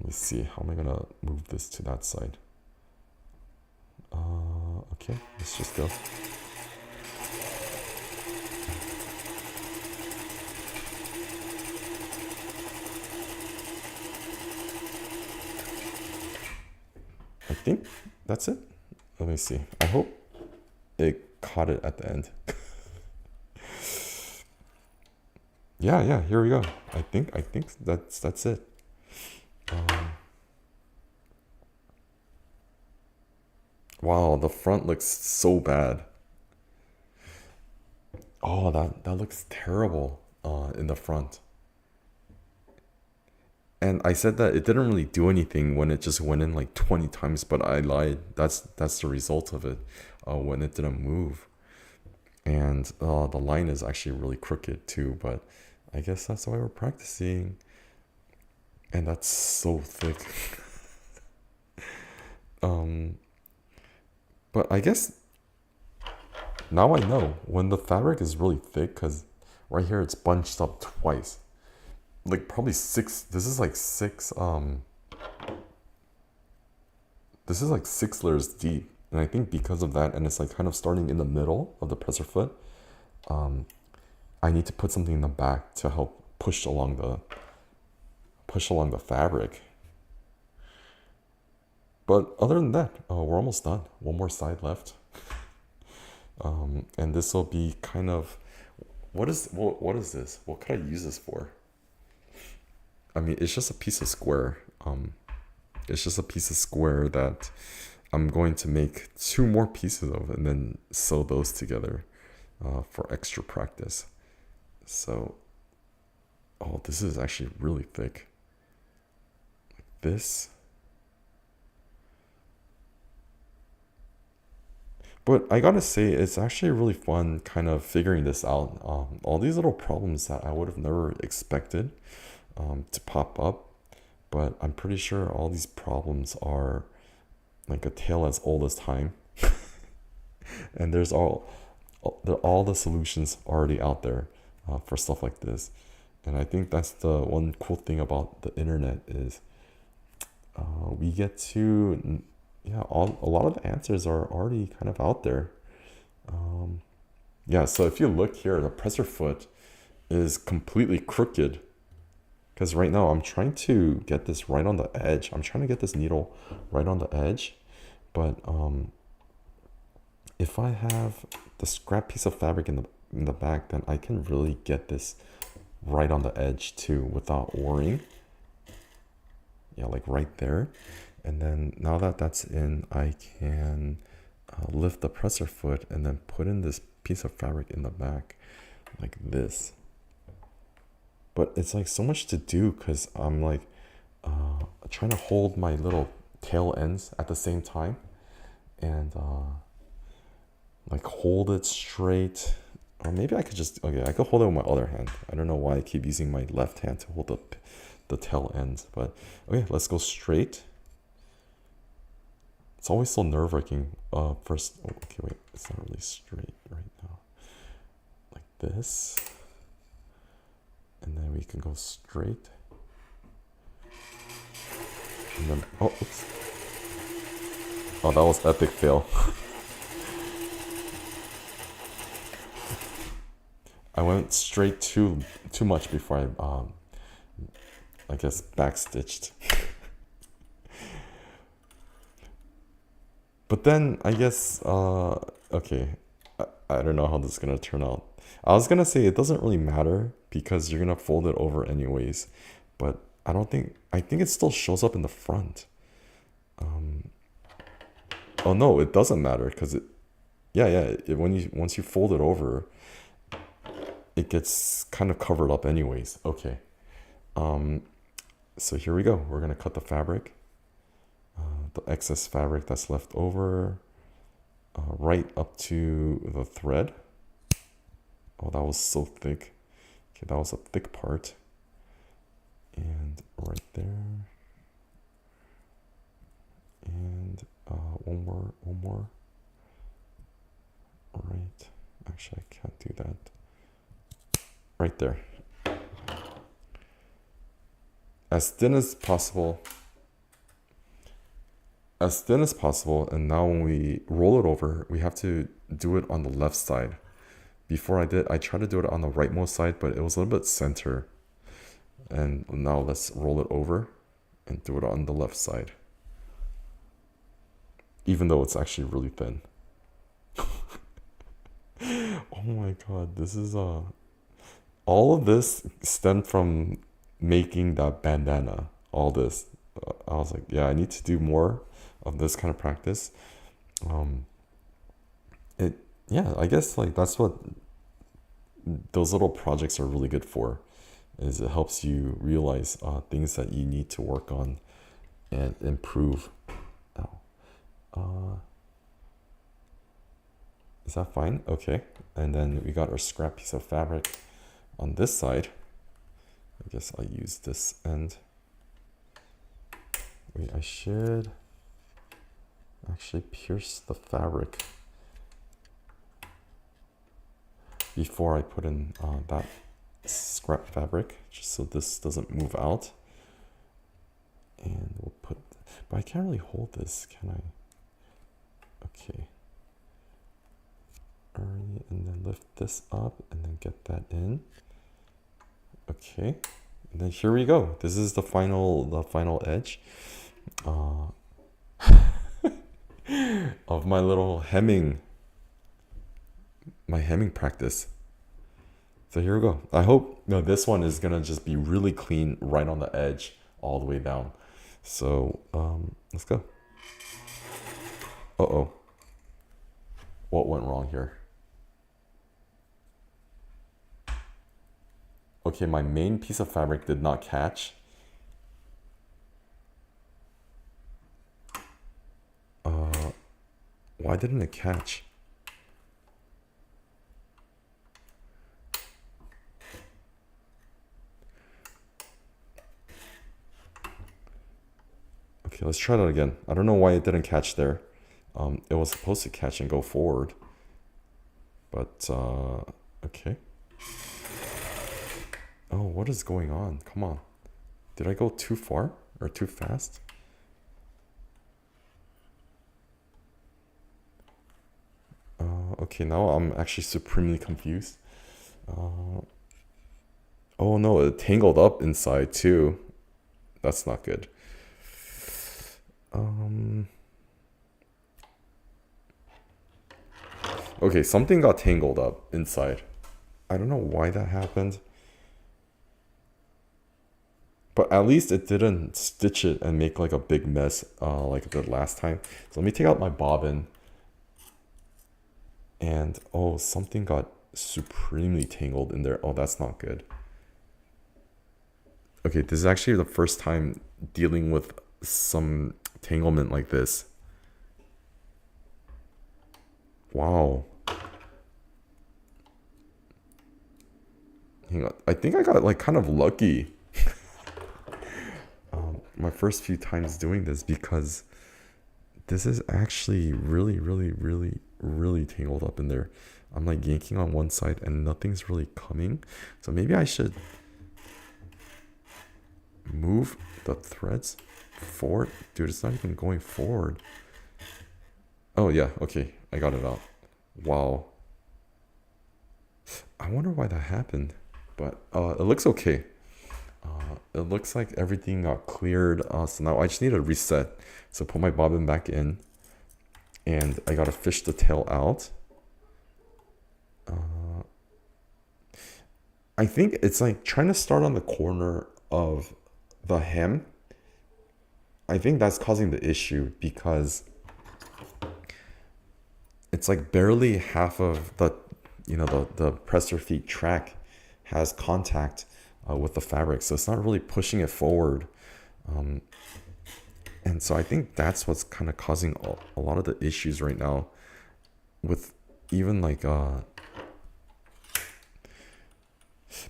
me see, how am I gonna move this to that side? Okay, let's just go. I think that's it. Let me see. I hope it caught it at the end. Yeah, here we go. I think that's it. Wow, the front looks so bad. Oh, that looks terrible in the front. And I said that it didn't really do anything when it just went in like 20 times, but I lied. That's the result of it when it didn't move. And the line is actually really crooked too, but I guess that's why we're practicing. And that's so thick. But I guess now I know when the fabric is really thick, because right here it's bunched up twice. Like probably six, this is like six layers deep. And I think because of that, and it's like kind of starting in the middle of the presser foot, I need to put something in the back to help push along the fabric. But other than that, we're almost done. One more side left. And this will be kind of, what is this? What could I use this for? I mean, it's just a piece of square. It's just a piece of square that I'm going to make 2 more pieces of and then sew those together for extra practice. So, oh, this is actually really thick. Like this. But I gotta say, it's actually really fun kind of figuring this out. All these little problems that I would have never expected to pop up. But I'm pretty sure all these problems are like a tale as old as time. And there's all the solutions already out there for stuff like this. And I think that's the one cool thing about the internet is we get to, yeah, a lot of the answers are already kind of out there. Yeah, so if you look here, the presser foot is completely crooked. Because right now I'm trying to get this right on the edge. I'm trying to get this needle right on the edge. But if I have the scrap piece of fabric in the back, then I can really get this right on the edge too without worrying. Yeah, like right there. And then now that that's in, I can lift the presser foot and then put in this piece of fabric in the back like this. But it's like so much to do because I'm like trying to hold my little tail ends at the same time and like hold it straight. Or maybe I could just, okay, I could hold it with my other hand. I don't know why I keep using my left hand to hold the tail ends. But okay, let's go straight. It's always so nerve-wracking. First, oh, okay, wait, it's not really straight right now. Like this. And then we can go straight. And then, oh, oops. Oh, that was epic fail. I went straight too much before I guess backstitched. But then I guess okay, I don't know how this is gonna turn out. I was gonna say it doesn't really matter because you're gonna fold it over anyways, but I think it still shows up in the front. Oh no, it doesn't matter because once you fold it over, it gets kind of covered up anyways. Okay. So here we go. We're gonna cut the fabric, the excess fabric that's left over, right up to the thread. Oh, that was so thick. Okay, that was a thick part. And right there. And one more. Right. Actually, I can't do that. Right there. As thin as possible. As thin as possible. And now when we roll it over, we have to do it on the left side. Before I tried to do it on the rightmost side, but it was a little bit center. And now let's roll it over and do it on the left side. Even though it's actually really thin. Oh my god, this is all of this stemmed from making that bandana. All this. I was like, yeah, I need to do more of this kind of practice. Yeah, I guess like that's what those little projects are really good for, is it helps you realize things that you need to work on and improve. Is that fine? Okay. And then we got our scrap piece of fabric on this side. I guess I'll use this end. Wait, I should actually pierce the fabric before I put in that scrap fabric, just so this doesn't move out. And we'll put, but I can't really hold this, can I? Okay. Alright, and then lift this up and then get that in. Okay, and then here we go. This is the final edge of my little hemming practice. So here we go. I hope this one is gonna just be really clean right on the edge all the way down. So let's go. Uh-oh. What went wrong here? Okay, my main piece of fabric did not catch. Why didn't it catch? Okay, let's try that again. I don't know why it didn't catch there. It was supposed to catch and go forward. But, okay. Oh, what is going on? Come on. Did I go too far or too fast? Okay, now I'm actually supremely confused. Oh no, it tangled up inside too. That's not good. Okay, something got tangled up inside. I don't know why that happened. But at least it didn't stitch it and make like a big mess like it did last time. So let me take out my bobbin. And oh, something got supremely tangled in there. Oh, that's not good. Okay, this is actually the first time dealing with some tanglement like this. Wow. Hang on. I think I got like kind of lucky my first few times doing this, because this is actually really tangled up in there. I'm like yanking on one side and nothing's really coming. So maybe I should move the threads forward. Dude, it's not even going forward. Oh yeah, okay, I got it out. Wow. I wonder why that happened, but it looks okay. It looks like everything got cleared. So now I just need to reset. So put my bobbin back in, and I gotta fish the tail out. I think it's like trying to start on the corner of the hem. I think that's causing the issue, because it's like barely half of the, the presser feet track has contact with the fabric, so it's not really pushing it forward. And so I think that's what's kind of causing a lot of the issues right now with even like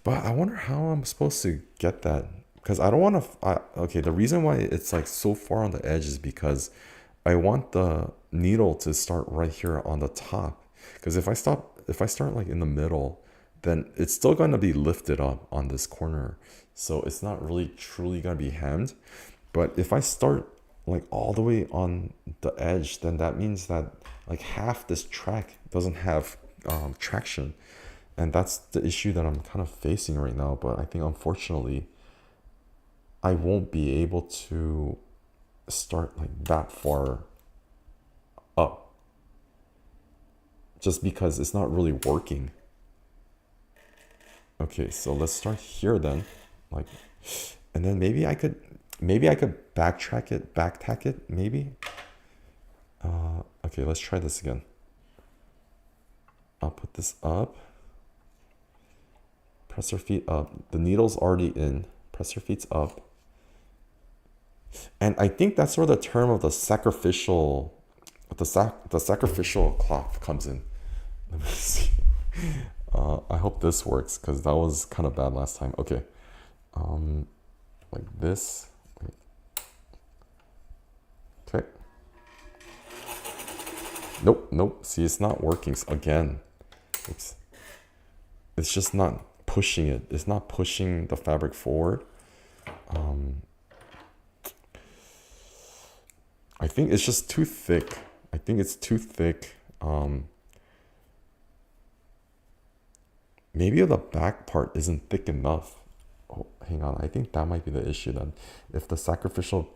but I wonder how I'm supposed to get that, because I don't want to okay, the reason why it's like so far on the edge is because I want the needle to start right here on the top, because if I start like in the middle, then it's still going to be lifted up on this corner, so it's not really truly going to be hemmed. But if I start like all the way on the edge, then that means that like half this track doesn't have traction, and that's the issue that I'm kind of facing right now. But I think unfortunately I won't be able to start like that far up, just because it's not really working. Okay, so let's start here then, like, and then maybe I could backtrack it, backtack it, maybe. Okay, let's try this again. I'll put this up. Press your feet up. The needle's already in. Press your feet up. And I think that's where the term of the sacrificial cloth comes in. Let me see. I hope this works, because that was kind of bad last time. Okay. Like this. Okay. Nope. See, it's not working again. Oops. It's just not pushing it. It's not pushing the fabric forward. I think it's just too thick. I think it's too thick. maybe the back part isn't thick enough. Oh, hang on. I think that might be the issue then. If the sacrificial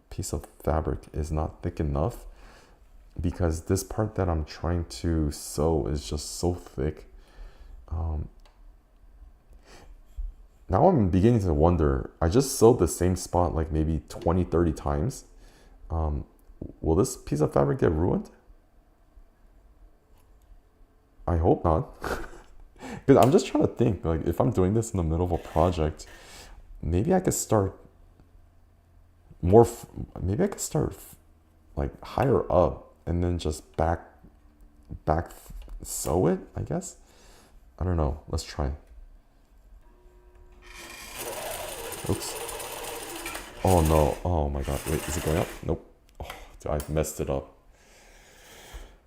piece of fabric is not thick enough, because this part that I'm trying to sew is just so thick. Now I'm beginning to wonder, I just sewed the same spot like maybe 20, 30 times. Will this piece of fabric get ruined? I hope not. Because I'm just trying to think, like, if I'm doing this in the middle of a project, maybe I could start more, maybe I could start like higher up and then just back sew it, I guess. I don't know. Let's try. Oops. Oh no. Oh my god. Wait, is it going up? Nope. Oh, I messed it up.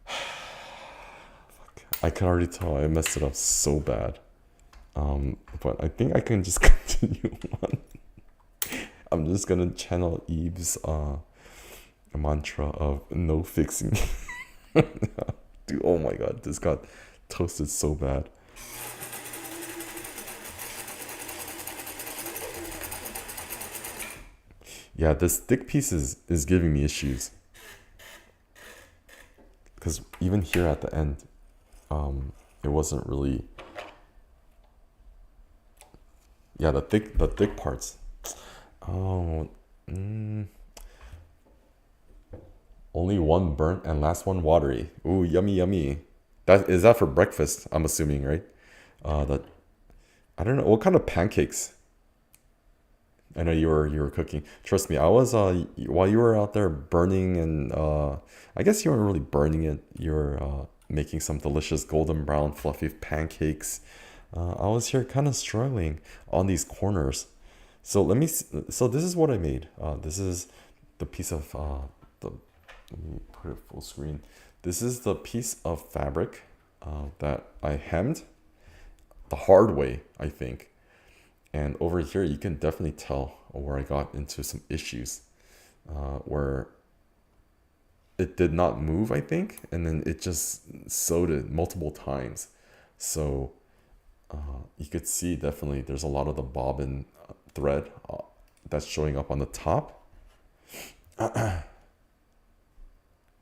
Fuck. I can already tell I messed it up so bad. But I think I can just continue on. I'm just gonna channel Eve's mantra of no fixing. Dude, oh my god, this got toasted so bad. Yeah, this thick piece is giving me issues. Because even here at the end, it wasn't really. Yeah, the thick parts. Oh, only one burnt and last one watery. Ooh, yummy, yummy. That is that for breakfast? I'm assuming, right? That I don't know what kind of pancakes. I know you were cooking. Trust me, I was while you were out there burning and I guess you weren't really burning it. You were making some delicious golden brown fluffy pancakes. I was here kind of struggling on these corners. So so this is what I made. This is the piece of the. Let me put it full screen. This is the piece of fabric that I hemmed the hard way, I think. And over here, you can definitely tell where I got into some issues where it did not move, I think, and then it just sewed it multiple times. So you could see definitely there's a lot of the bobbin thread that's showing up on the top.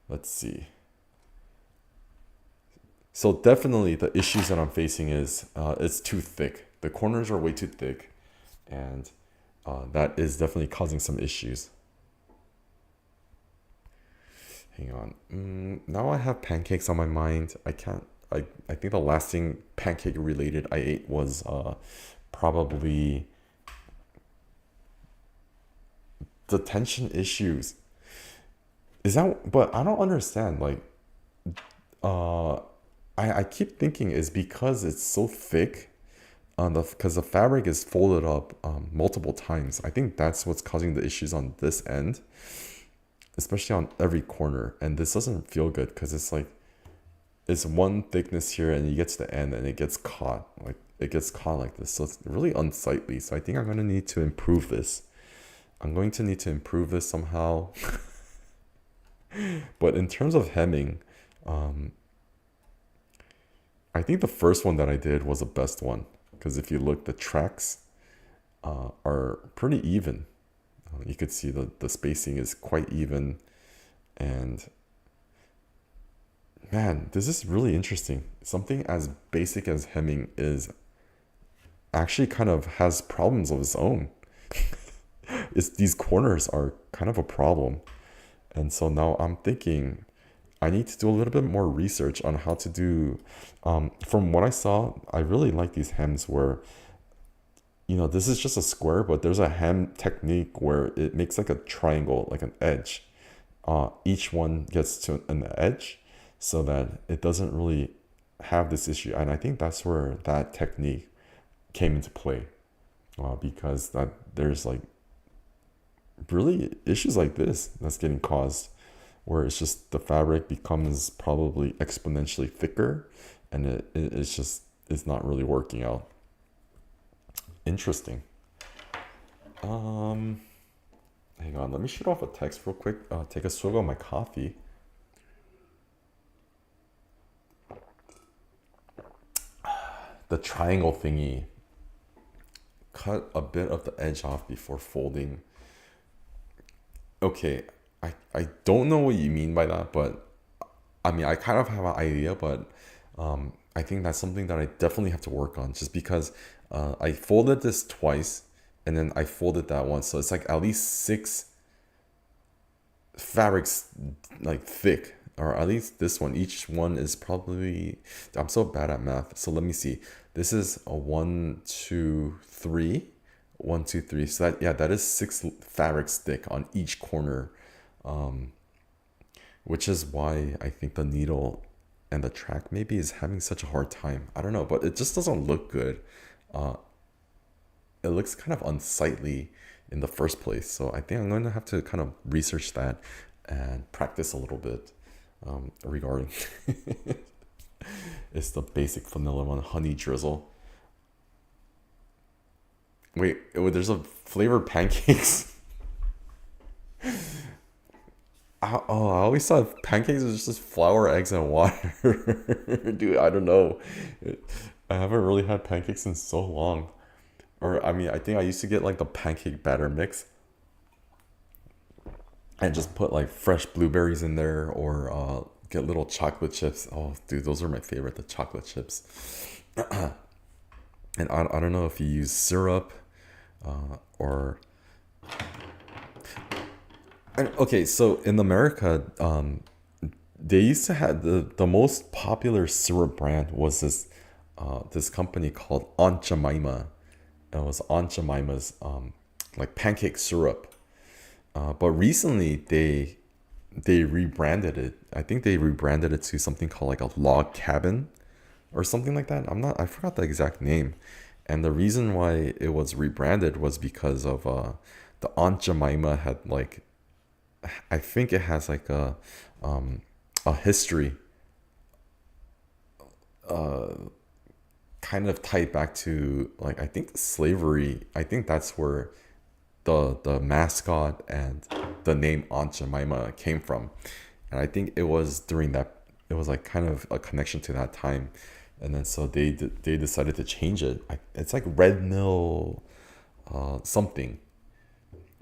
Let's see. So definitely the issues that I'm facing is it's too thick. The corners are way too thick, and that is definitely causing some issues. Hang on. Now I have pancakes on my mind. I think the last thing pancake related I ate was probably the tension issues. Is that? But I don't understand. Like, I keep thinking it's because it's so thick. Because the fabric is folded up multiple times. I think that's what's causing the issues on this end, especially on every corner. And this doesn't feel good because it's like it's one thickness here and you get to the end and it gets caught like this. So it's really unsightly. So I think I'm gonna need to improve this. I'm going to need to improve this somehow. But in terms of hemming, I think the first one that I did was the best one. Because if you look, the tracks are pretty even. You could see the spacing is quite even. And man, this is really interesting. Something as basic as hemming is actually kind of has problems of its own. These corners are kind of a problem. And so now I'm thinking I need to do a little bit more research on how to do. From what I saw, I really like these hems where, this is just a square, but there's a hem technique where it makes like a triangle, like an edge. Each one gets to an edge so that it doesn't really have this issue. And I think that's where that technique came into play because there's like really issues like this that's getting caused where it's just the fabric becomes probably exponentially thicker and it's not really working out. Interesting. Hang on, let me shoot off a text real quick. Take a swig of my coffee. the triangle thingy. Cut a bit of the edge off before folding. Okay, I don't know what you mean by that, but I mean, I kind of have an idea, but I think that's something that I definitely have to work on just because I folded this twice and then I folded that once. So it's like at least six fabrics like thick, or at least this one. Each one is probably, I'm so bad at math. So let me see. This is a 1, 2, 3. 1, 2, 3. So that, yeah, that is six fabrics thick on each corner. Which is why I think the needle and the track maybe is having such a hard time. I don't know, but it just doesn't look good. It looks kind of unsightly in the first place. So I think I'm going to have to kind of research that and practice a little bit regarding. It's the basic vanilla one, honey drizzle. Wait, there's a flavored pancakes. I always thought pancakes was just flour, eggs, and water. Dude, I don't know. I haven't really had pancakes in so long. Or, I mean, I think I used to get like the pancake batter mix and just put like fresh blueberries in there, or get little chocolate chips. Oh, dude, those are my favorite, the chocolate chips. And I don't know if you use syrup or... And, okay, so in America, they used to have the most popular syrup brand was this company called Aunt Jemima. It was Aunt Jemima's like pancake syrup. But recently they rebranded it. I think they rebranded it to something called like a log cabin or something like that. I forgot the exact name. And the reason why it was rebranded was because of the Aunt Jemima had like, I think it has like a history kind of tied back to like, I think slavery. I think that's where the mascot and the name Aunt Jemima came from. And I think it was during that, it was like kind of a connection to that time. And then so they decided to change it. It's like Red Mill something.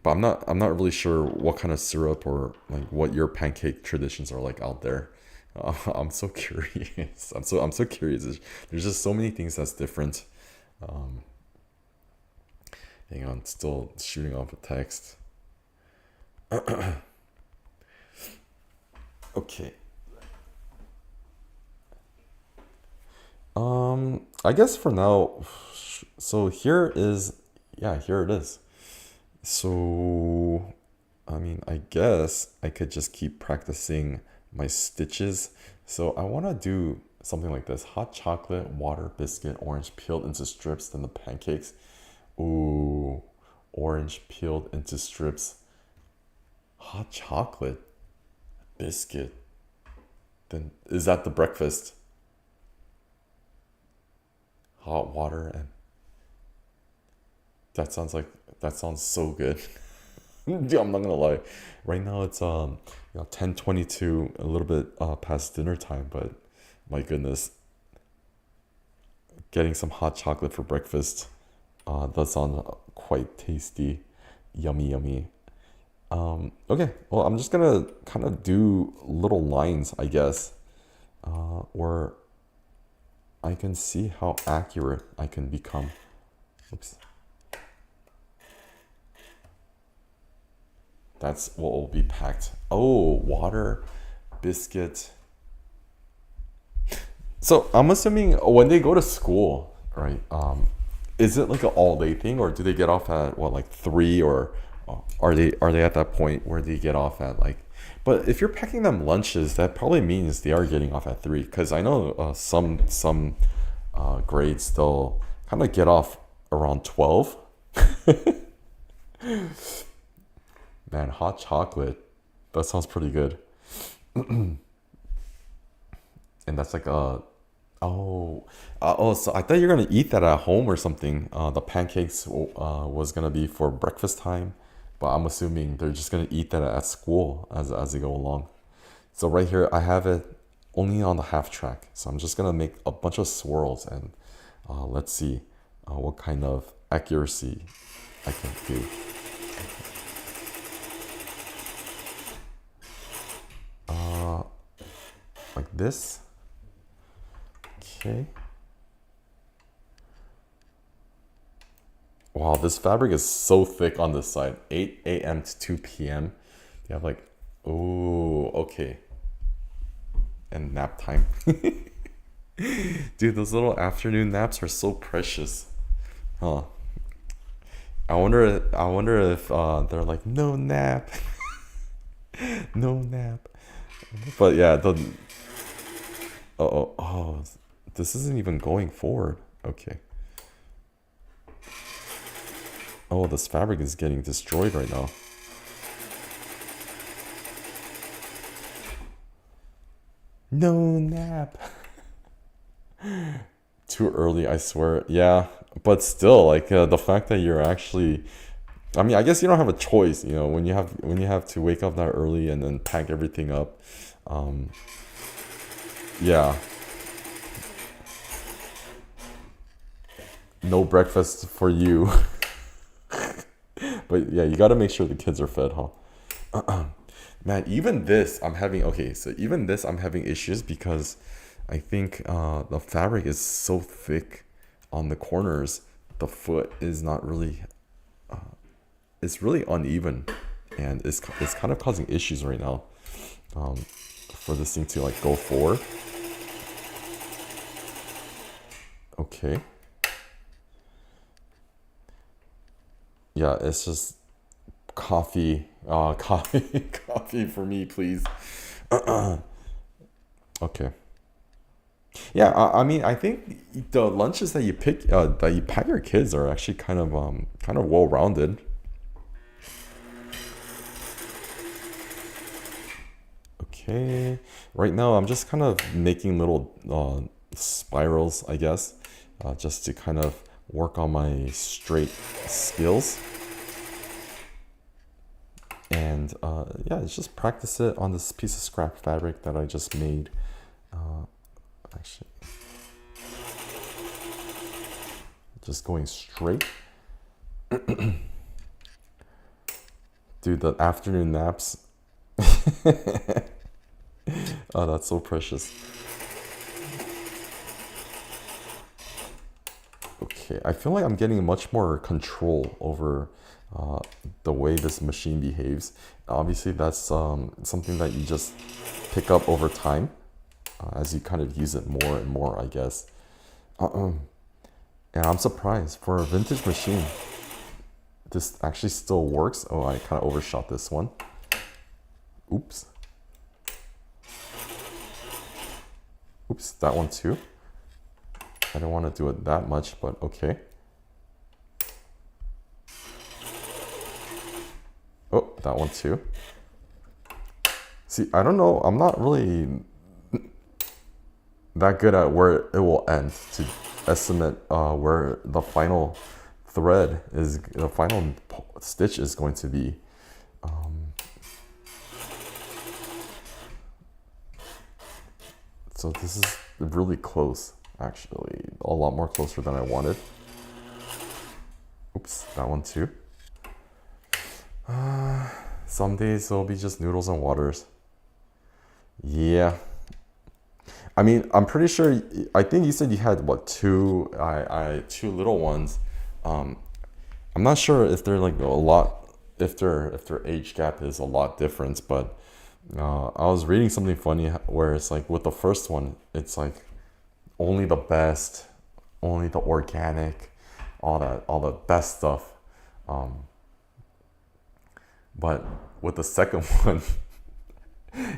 But I'm not really sure what kind of syrup or like what your pancake traditions are like out there. I'm so curious. I'm so curious. There's just so many things that's different. Hang on, still shooting off a text. Okay. I guess for now, so here it is. So, I mean, I guess I could just keep practicing my stitches. So I want to do something like this: hot chocolate, water, biscuit, orange peeled into strips, then the pancakes. Ooh, orange peeled into strips, hot chocolate, biscuit. Then is that the breakfast? Hot water, and that sounds so good. Dude, I'm not gonna lie. Right now it's 10:22, a little bit past dinner time, but my goodness, getting some hot chocolate for breakfast does sound quite tasty. Yummy, yummy. Okay, well, I'm just gonna kind of do little lines, I guess, where I can see how accurate I can become. Oops. That's what will be packed. Oh, water, biscuit. So I'm assuming when they go to school, right? Is it like an all day thing, or do they get off at what, like 3, or are they at that point where they get off at like? But if you're packing them lunches, that probably means they are getting off at 3, because I know some grades still kind of get off around 12. Man, hot chocolate. That sounds pretty good. And that's like so I thought you were gonna eat that at home or something. The pancakes was gonna be for breakfast time, but I'm assuming they're just gonna eat that at school as they go along. So right here I have it only on the half track. So I'm just gonna make a bunch of swirls and Let's see what kind of accuracy I can do. Like this. Okay. Wow, this fabric is so thick on this side. 8 a.m. to 2 p.m. You have like, oh, okay. And nap time. Dude, those little afternoon naps are so precious. Huh. I wonder if they're like, no nap. No nap. But yeah, oh, this isn't even going forward. Okay. Oh, this fabric is getting destroyed right now. No nap. Too early, I swear. Yeah, but still, like the fact that you're actually, I mean, I guess you don't have a choice, you know, when you have to wake up that early and then pack everything up. Yeah. No breakfast for you. But yeah, you got to make sure the kids are fed, huh? Man, even this I'm having issues because I think the fabric is so thick on the corners. The foot is not really it's really uneven, and it's kind of causing issues right now for this thing to like go forward. Okay. Yeah, it's just coffee. Coffee, coffee for me, please. Okay. Yeah, I mean, I think the lunches that that you pack your kids are actually kind of well rounded. Okay. Right now, I'm just kind of making little spirals, I guess, just to kind of work on my straight skills. And yeah, just practice it on this piece of scrap fabric that I just made. Actually, just going straight. Dude, the afternoon naps. Oh, that's so precious. Okay, I feel like I'm getting much more control over the way this machine behaves. Obviously, that's something that you just pick up over time as you kind of use it more and more, I guess. And I'm surprised for a vintage machine, this actually still works. Oh, I kind of overshot this one. Oops. Oops, that one too. I don't want to do it that much, but okay. Oh, that one too. See, I don't know. I'm not really that good at where it will end to estimate where the final thread is, the final stitch is going to be. So this is really close, actually. A lot more closer than I wanted. Oops, that one too. Some days it'll be just noodles and waters. Yeah. I mean, I'm pretty sure, I think you said you had, what, two little ones. I'm not sure if they're like a lot, if their age gap is a lot different, but I was reading something funny where it's like with the first one, it's like only the best, only the organic, all the best stuff. But with the second one,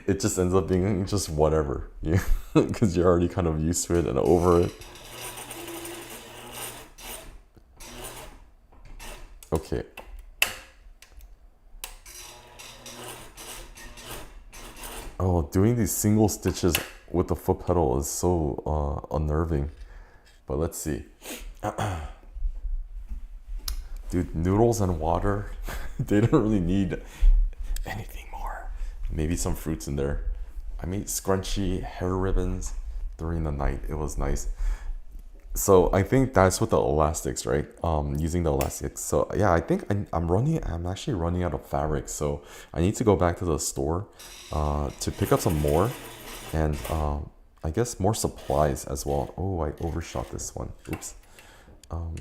it just ends up being just whatever, because you're already kind of used to it and over it. Okay. Oh, doing these single stitches with the foot pedal is so unnerving. But let's see. Dude, noodles and water, they don't really need anything more. Maybe some fruits in there. I made scrunchy hair ribbons during the night. It was nice. So I think that's with the elastics, right? Using the elastics. So yeah, I think I'm actually running out of fabric. So I need to go back to the store to pick up some more, and I guess more supplies as well. Oh, I overshot this one. Oops. Um,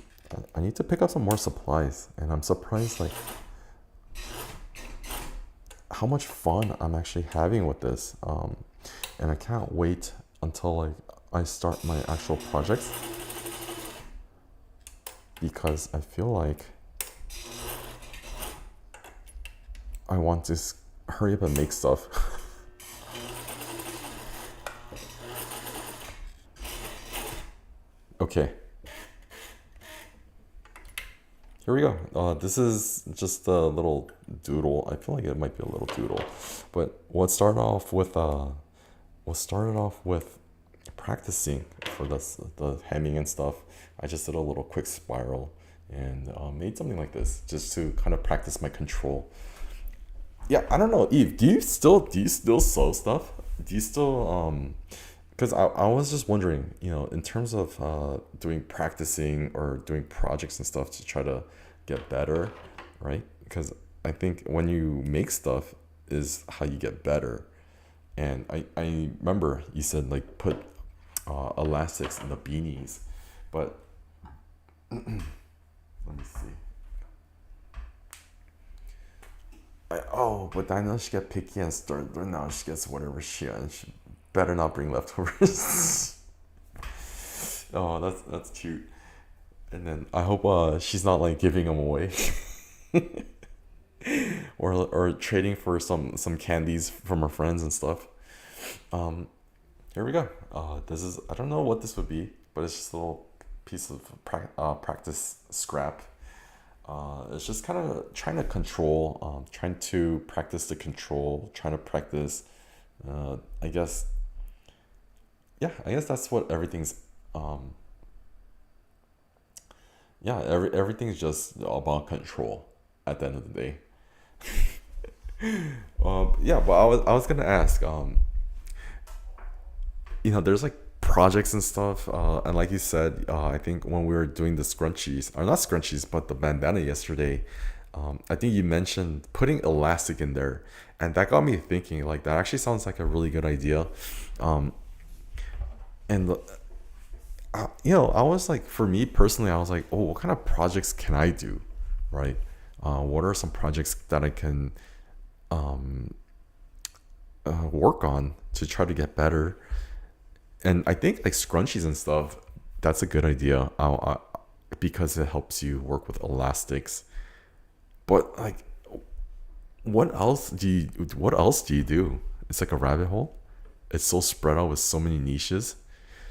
I need to pick up some more supplies, and I'm surprised like how much fun I'm actually having with this. And I can't wait until like I start my actual projects, because I feel like I want to hurry up and make stuff. Okay, here we go. This is just a little doodle. I feel like it might be a little doodle, but what started off with practicing for the hemming and stuff. I just did a little quick spiral and made something like this just to kind of practice my control. Yeah, I don't know, Eve. Do you still sew stuff? Do you still because I was just wondering, in terms of doing practicing or doing projects and stuff to try to get better, right? Because I think when you make stuff is how you get better. And I remember you said like put elastics in the beanies, but let me see. But I know she get picky and start. Now she gets whatever she better not bring leftovers. Oh, that's cute. And then I hope she's not like giving them away, or trading for some candies from her friends and stuff. Um, Here we go. This is, I don't know what this would be, but it's just a little piece of practice scrap. It's just kind of trying to control, trying to practice the control, trying to practice. I guess, yeah, I guess that's what everything's. Yeah, everything's just about control at the end of the day. Yeah, but I was gonna ask. There's like projects and stuff, and like you said, I think when we were doing the scrunchies, or not scrunchies, but the bandana yesterday, I think you mentioned putting elastic in there, and that got me thinking. Like that actually sounds like a really good idea. Um, and I was like, for me personally, I was like, oh, what kind of projects can I do, right? What are some projects that I can um, work on to try to get better? And I think like scrunchies and stuff, that's a good idea, because it helps you work with elastics. But like, what else do you do? It's like a rabbit hole. It's so spread out with so many niches.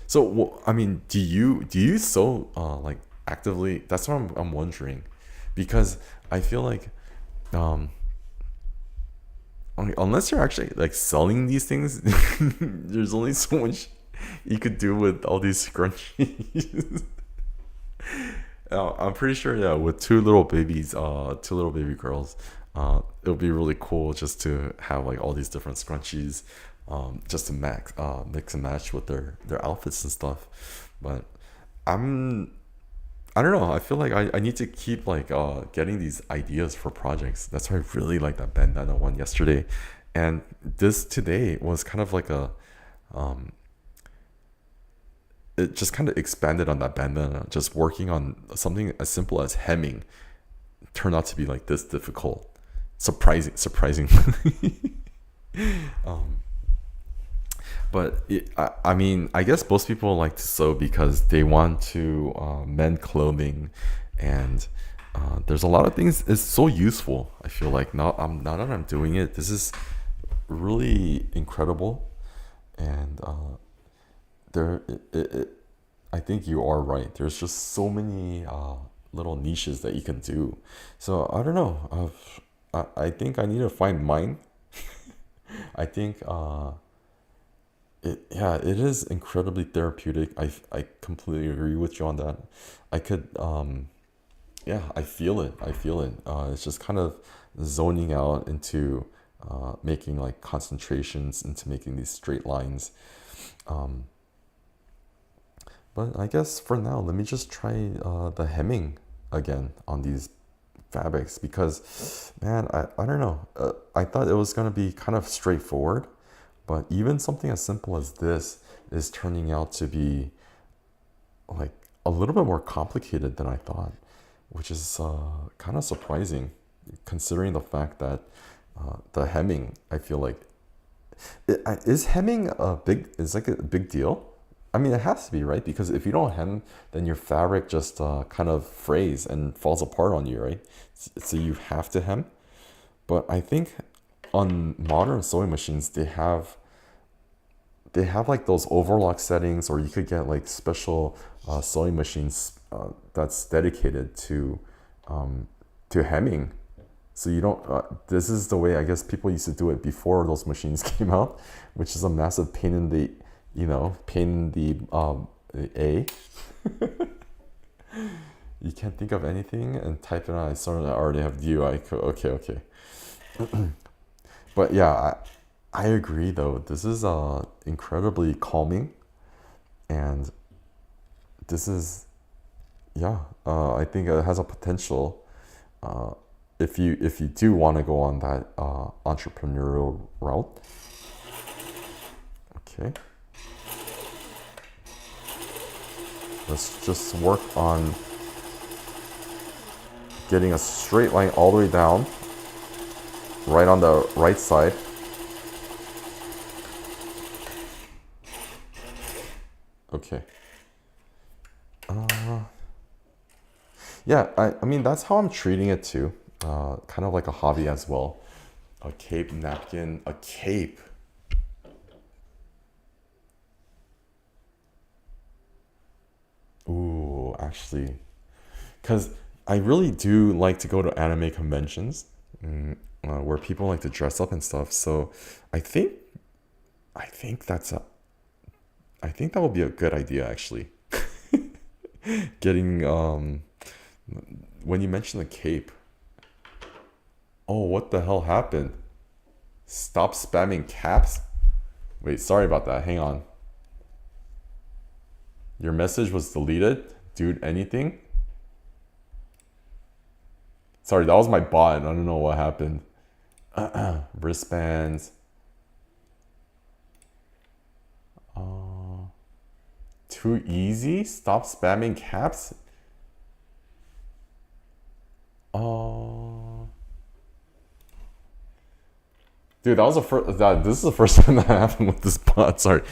So I mean, do you sew like actively? That's what I'm wondering, because I feel like um unless you're actually like selling these things, there's only so much you could do with all these scrunchies. I'm pretty sure, yeah, with two little baby girls, it'll be really cool just to have like all these different scrunchies, just to mix and match with their outfits and stuff. But I'm I don't know. I feel like I need to keep like getting these ideas for projects. That's why I really like that bandana one yesterday, and this today was kind of like um, it just kind of expanded on that bandana. Just working on something as simple as hemming turned out to be like this difficult. Surprising. um, I mean, I guess most people like to sew because they want to mend clothing, and there's a lot of things. It's so useful. I feel like now that I'm doing it, this is really incredible, and there I think you are right. There's just so many little niches that you can do. So I don't know. I think I need to find mine. I think it is incredibly therapeutic. I completely agree with you on that. I could yeah, I feel it. It's just kind of zoning out into making like concentrations into making these straight lines. Um, But I guess for now, let me just try the hemming again on these fabrics because, man, I don't know. I thought it was going to be kind of straightforward, but even something as simple as this is turning out to be like a little bit more complicated than I thought, which is kind of surprising considering the fact that the hemming, I feel like, is hemming is like a big deal? I mean, it has to be, right? Because if you don't hem, then your fabric just kind of frays and falls apart on you, right? So you have to hem. But I think on modern sewing machines, they have like those overlock settings, or you could get like special sewing machines that's dedicated to hemming. So you don't. This is the way I guess people used to do it before those machines came out, which is a massive pain in the, a. You can't think of anything and type it out. I already have you. Okay. But yeah, I agree though. This is incredibly calming, and this is, yeah. I think it has a potential. If you do want to go on that entrepreneurial route. Okay. Let's just work on getting a straight line all the way down, right on the right side. Okay. Yeah, I mean, that's how I'm treating it too. Kind of like a hobby as well. A cape napkin, a cape. Ooh, actually, because I really do like to go to anime conventions, where people like to dress up and stuff. So I think I think that's a I think that would be a good idea actually. Getting when you mentioned the cape. Oh, what the hell happened? Stop spamming caps. Wait, sorry about that. Hang on. Your message was deleted. Dude, anything? Sorry, that was my bot. I don't know what happened. Wristbands. Too easy? Stop spamming caps? Dude, that was the first. This is the first time that happened with this bot. Sorry.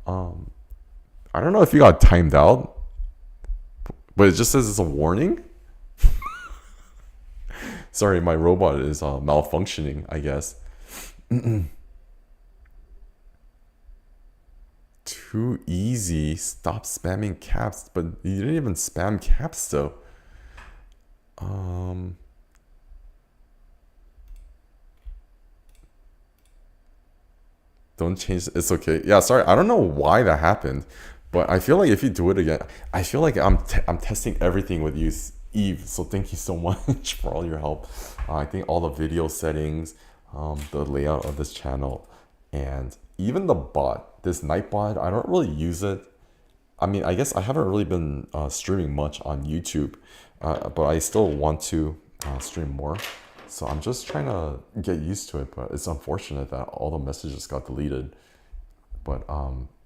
I don't know if you got timed out, but it just says it's a warning. Sorry, my robot is malfunctioning, I guess. Too easy. Stop spamming caps. But you didn't even spam caps though. Don't change. It's okay. Yeah, sorry. I don't know why that happened, but I feel like if you do it again, I feel like I'm testing everything with you, Eve. So thank you so much for all your help. I think all the video settings, the layout of this channel, and even the bot, this Nightbot. I don't really use it. I mean, I guess I haven't really been streaming much on YouTube, but I still want to stream more. So I'm just trying to get used to it, but it's unfortunate that all the messages got deleted. But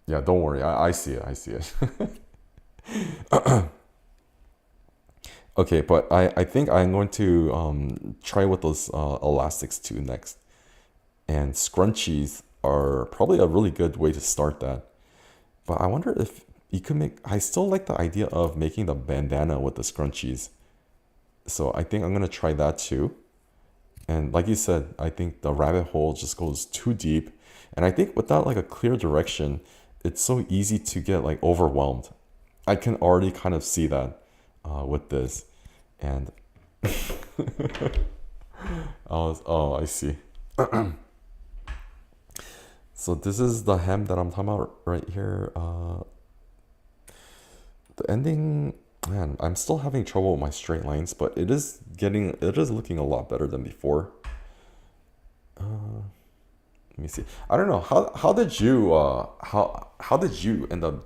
yeah, don't worry, I see it. I see it. Okay, but I think I'm going to try with those elastics too next. And scrunchies are probably a really good way to start that. But I wonder if you could make, I still like the idea of making the bandana with the scrunchies. So I think I'm going to try that too. And like you said, I think the rabbit hole just goes too deep. And I think without like a clear direction, it's so easy to get like overwhelmed. I can already kind of see that with this. And I see. So this is the hem that I'm talking about right here. The ending, man, I'm still having trouble with my straight lines, but it is looking a lot better than before. Let me see. I don't know how did you end up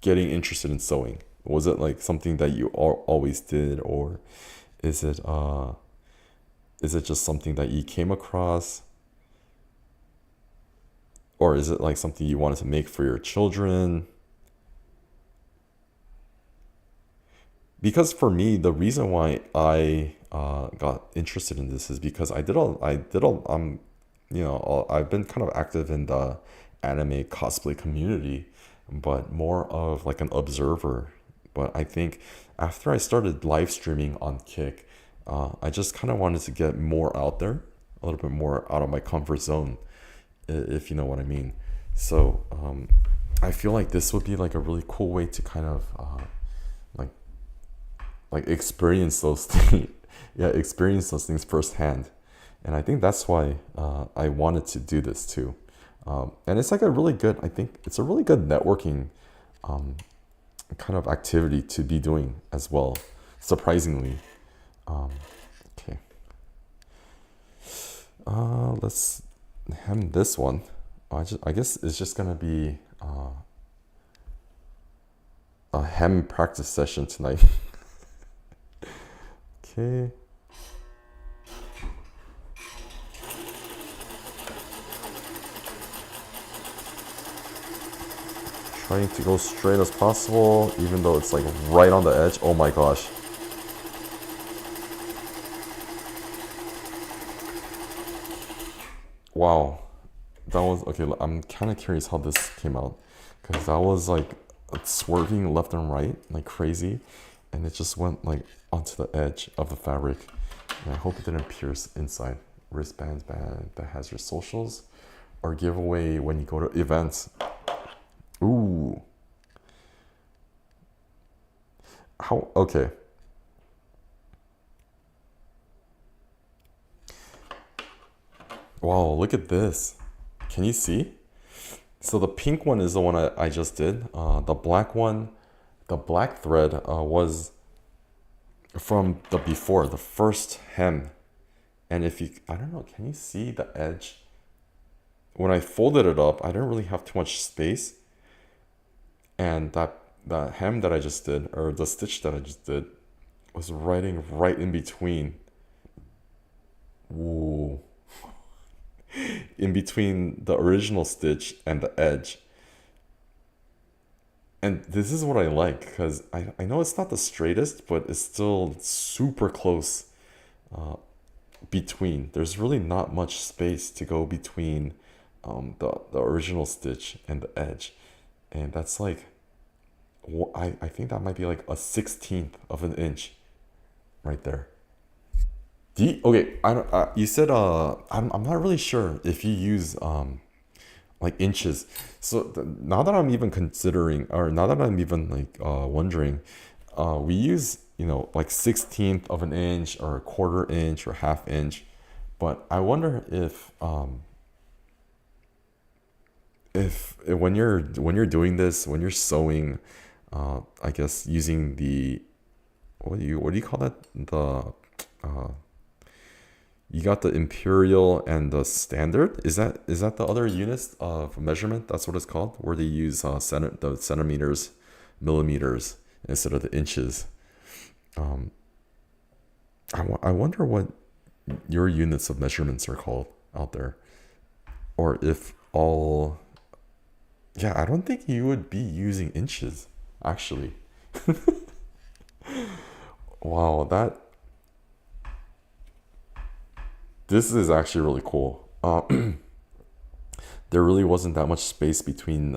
getting interested in sewing? Was it like something that you always did, or is it just something that you came across, or is it like something you wanted to make for your children? Because for me, the reason why I got interested in this is because I've been kind of active in the anime cosplay community, but more of like an observer. But I think after I started live streaming on Kick, I just kind of wanted to get more out there, a little bit more out of my comfort zone, if you know what I mean. So I feel like this would be like a really cool way to kind of like experience those things. Yeah, experience those things firsthand. And I think that's why I wanted to do this too. And it's like a really good, I think it's a really good networking kind of activity to be doing as well, surprisingly. Okay. Let's hem this one. I guess it's just gonna be a hem practice session tonight. Okay. Trying to go straight as possible, even though it's like right on the edge. Oh my gosh. Wow. That was, okay, I'm kind of curious how this came out. Because that was like swerving left and right like crazy. And it just went like onto the edge of the fabric. And I hope it didn't pierce inside. Wristbands band that has your socials or giveaway when you go to events. Ooh. How, okay. Wow, look at this. Can you see? So the pink one is the one I just did. The black one, the black thread was from the before, the first hem. And if you, I don't know, can you see the edge? When I folded it up, I didn't really have too much space. And that hem that I just did, or the stitch that I just did, was riding right in between. Ooh. In between the original stitch and the edge. And this is what I like, because I know it's not the straightest, but it's still super close between. There's really not much space to go between the original stitch and the edge. And that's like, I think that might be like a 1/16 of an inch right there. Okay, I don't, you said I'm not really sure if you use like inches. So now that I'm even considering, or now that I'm even like wondering, we use, you know, like 1/16 of an inch or a 1/4 inch or 1/2 inch. But I wonder if when you're doing this, when you're sewing, I guess using the, what do you call that, the you got the imperial and the standard. Is that the other units of measurement? That's what it's called, where they use the centimeters, millimeters instead of the inches. I wonder what your units of measurements are called out there, or if all. Yeah, I don't think you would be using inches actually. Wow, this is actually really cool. There really wasn't that much space between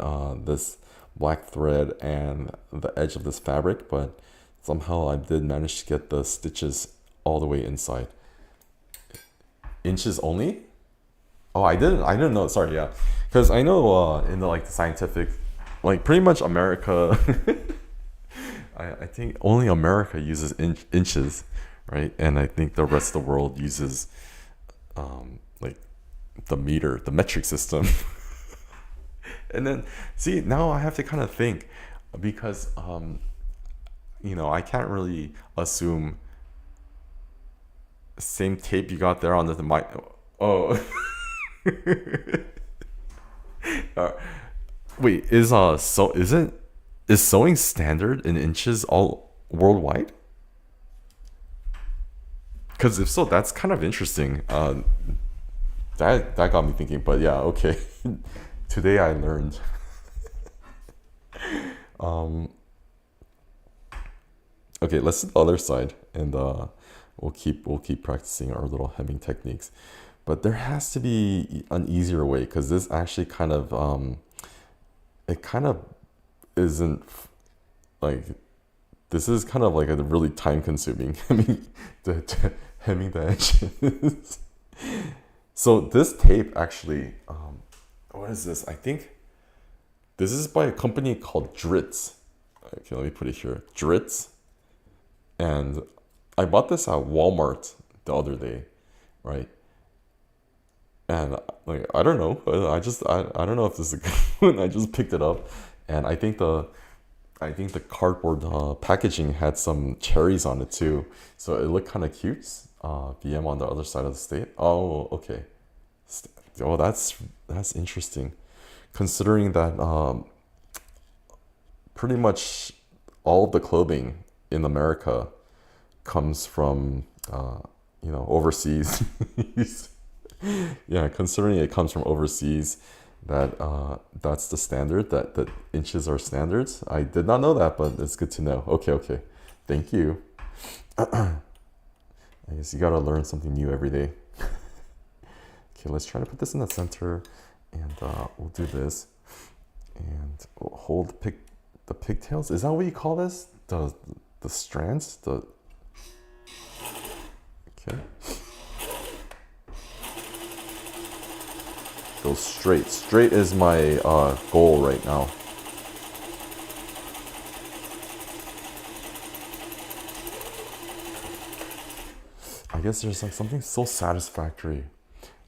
this black thread and the edge of this fabric, but somehow I did manage to get the stitches all the way inside. Inches only? Oh, I didn't know. Sorry, yeah, because I know in the like the scientific, like pretty much America. I think only America uses inches, right? And I think the rest of the world uses like the meter, the metric system. And then see, now I have to kind of think, because you know, I can't really assume same tape you got there on the mic. Oh. Wait, is it Is sewing standard in inches all worldwide? Because if so, that's kind of interesting. That got me thinking. But yeah, okay. Today I learned. Um, okay, let's do the other side, and we'll keep practicing our little hemming techniques. But there has to be an easier way because this actually kind of it kind of isn't like this is kind of like a really time consuming hemming hemming the edges. So this tape actually, what is this? I think this is by a company called Dritz. Okay, let me put it here. Dritz. And I bought this at Walmart the other day, right? And like I don't know, I don't know if this is a good one. I just picked it up, and I think the cardboard packaging had some cherries on it too, so it looked kind of cute. VM on the other side of the state. Oh, okay. Oh, that's interesting, considering that pretty much all of the clothing in America comes from overseas. Yeah, considering it comes from overseas, that's the standard. That inches are standards. I did not know that, but it's good to know. Okay, okay. Thank you. I guess you gotta learn something new every day. Okay, let's try to put this in the center, and we'll do this, and we'll hold the pigtails. Is that what you call this? The strands. Okay. Go straight. Straight is my goal right now. I guess there's like something so satisfactory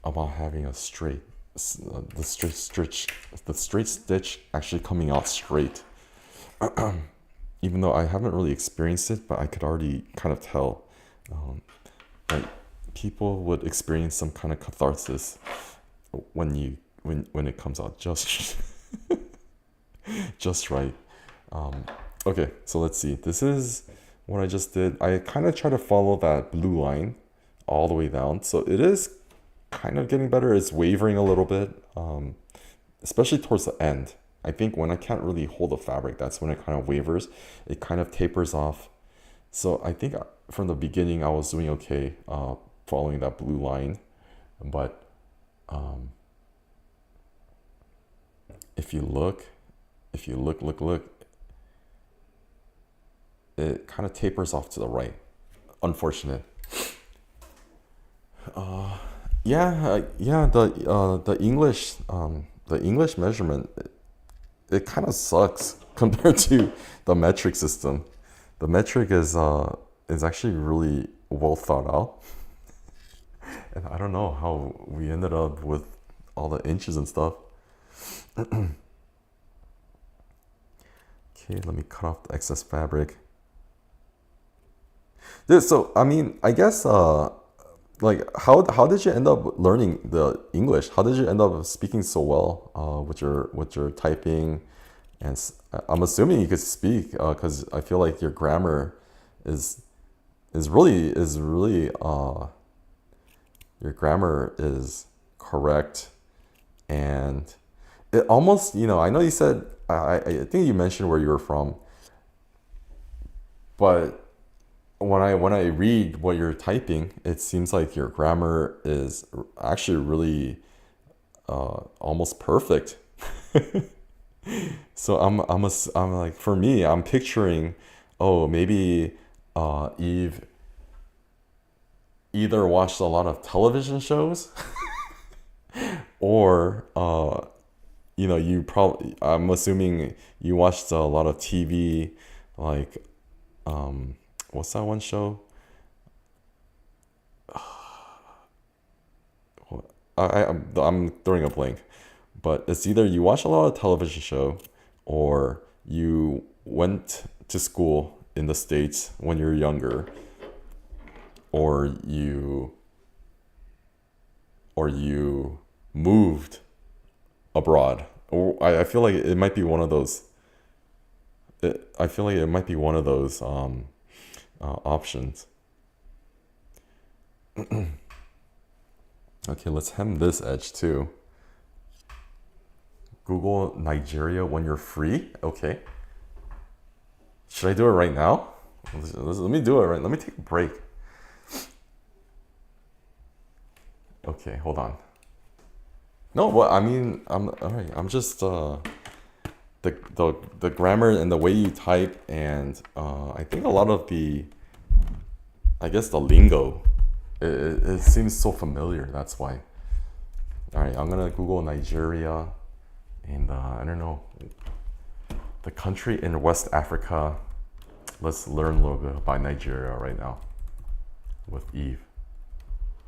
about having a straight, the straight stitch actually coming out straight. Even though I haven't really experienced it, but I could already kind of tell that people would experience some kind of catharsis when it comes out just just right. Okay, so let's see. This is what I just did. I kind of try to follow that blue line all the way down. So it is kind of getting better. It's wavering a little bit, especially towards the end. I think when I can't really hold the fabric, that's when it kind of wavers. It kind of tapers off. So I think from the beginning I was doing okay following that blue line. But if you look, it kind of tapers off to the right. Unfortunate. Yeah. The English measurement, it kind of sucks compared to the metric system. The metric is actually really well thought out, and I don't know how we ended up with all the inches and stuff. Okay, let me cut off the excess fabric. So I mean, I guess like how did you end up learning the English? How did you end up speaking so well with your typing? And I'm assuming you could speak because I feel like your grammar is really your grammar is correct, and it almost, I know you said, I think you mentioned where you were from, but when I read what you're typing, it seems like your grammar is actually really almost perfect. So I'm like, for me, I'm picturing, oh, maybe Eve either watched a lot of television shows or you probably, I'm assuming you watched a lot of TV, like what's that one show? I'm throwing a blank, but it's either you watch a lot of television show or you went to school in the States when you're younger, or you moved abroad. Or I feel like it might be one of those. I feel like it might be one of those options. Okay, let's hem this edge too. Google Nigeria when you're free. Okay. Should I do it right now? Let me do it right. Let me take a break. Okay, hold on. No, well, I mean, I'm all right. I'm just the grammar and the way you type, and I think a lot of the, I guess the lingo, it seems so familiar. That's why. All right, I'm gonna Google Nigeria, and I don't know, the country in West Africa. Let's learn a little bit about Nigeria right now with Eve.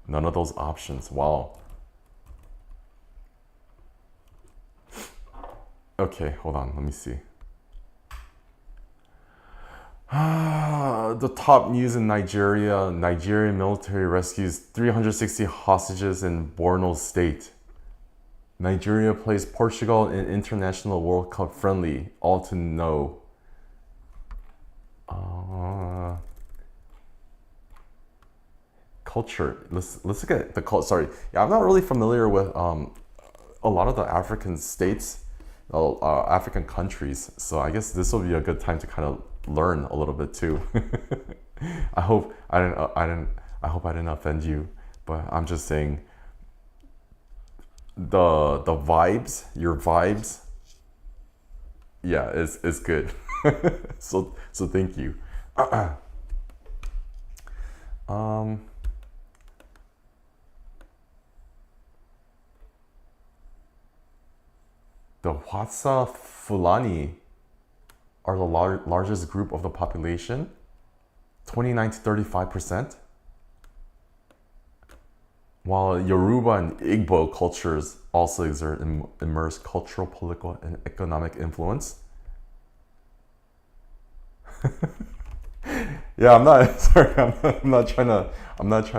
None of those options. Wow. Okay, hold on. Let me see. The top news in Nigeria. Nigerian military rescues 360 hostages in Borno State. Nigeria plays Portugal in International World Cup friendly. All to know. Culture. Let's look at the culture. Sorry, yeah, I'm not really familiar with a lot of the African states, African countries. So I guess this will be a good time to kind of learn a little bit too. I hope I didn't offend you, but I'm just saying the vibes, your vibes, yeah, is good. So thank you. The Hausa Fulani are the largest group of the population, 29 to 35%, while Yoruba and Igbo cultures also exert immense cultural, political, and economic influence. Yeah, I'm not sorry. I'm not trying.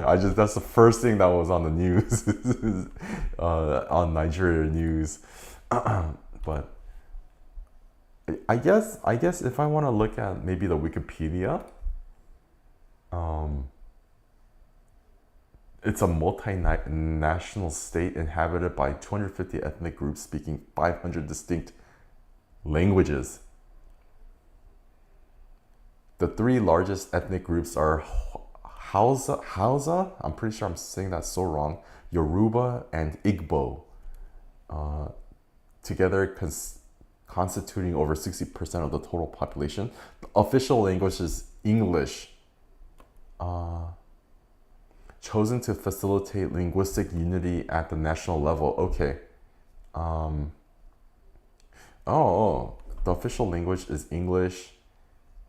I just that's the first thing that was on the news, on Nigeria news. But I guess if I want to look at maybe the Wikipedia, it's a multinational state inhabited by 250 ethnic groups speaking 500 distinct languages. The three largest ethnic groups are Hausa, I'm pretty sure I'm saying that so wrong, Yoruba, and Igbo, together constituting over 60% of the total population. The official language is English, chosen to facilitate linguistic unity at the national level. Okay. The official language is English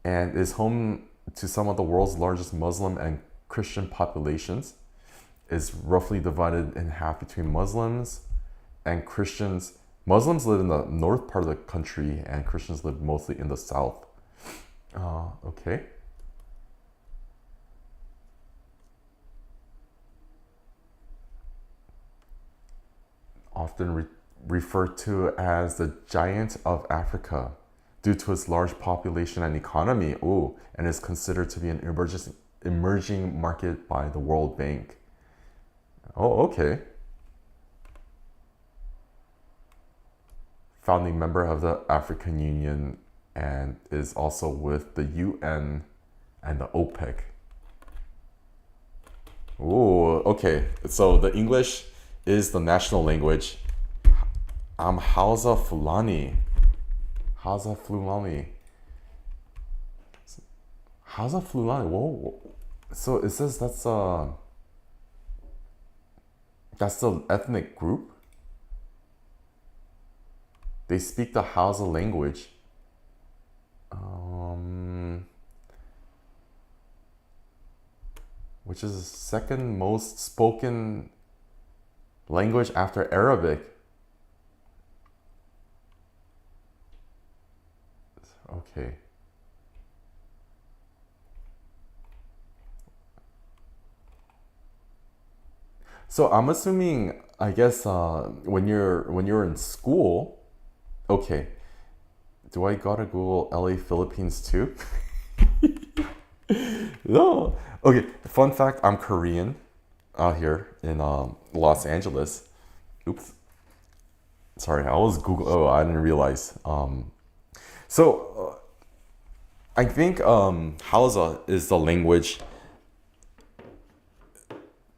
and is home to some of the world's largest Muslim and Christian populations. Is roughly divided in half between Muslims and Christians. Muslims live in the north part of the country and Christians live mostly in the south. Okay. Often referred to as the giant of Africa due to its large population and economy. Ooh, and is considered to be an emerging market by the World Bank. Oh, okay. Founding member of the African Union and is also with the UN and the OPEC. Ooh, okay. So the English is the national language. Hausa Fulani. Hausa Fulani. Hausa Fulani. Whoa. So it says that's the ethnic group. They speak the Hausa language. Which is the second most spoken language after Arabic. Okay. So I'm assuming, I guess, when you're in school, okay, Do I gotta Google LA Philippines too? No. Okay, fun fact, I'm Korean out here in Los Angeles. Oops. Sorry, I was Google. Oh, I didn't realize. So I think Hausa is the language.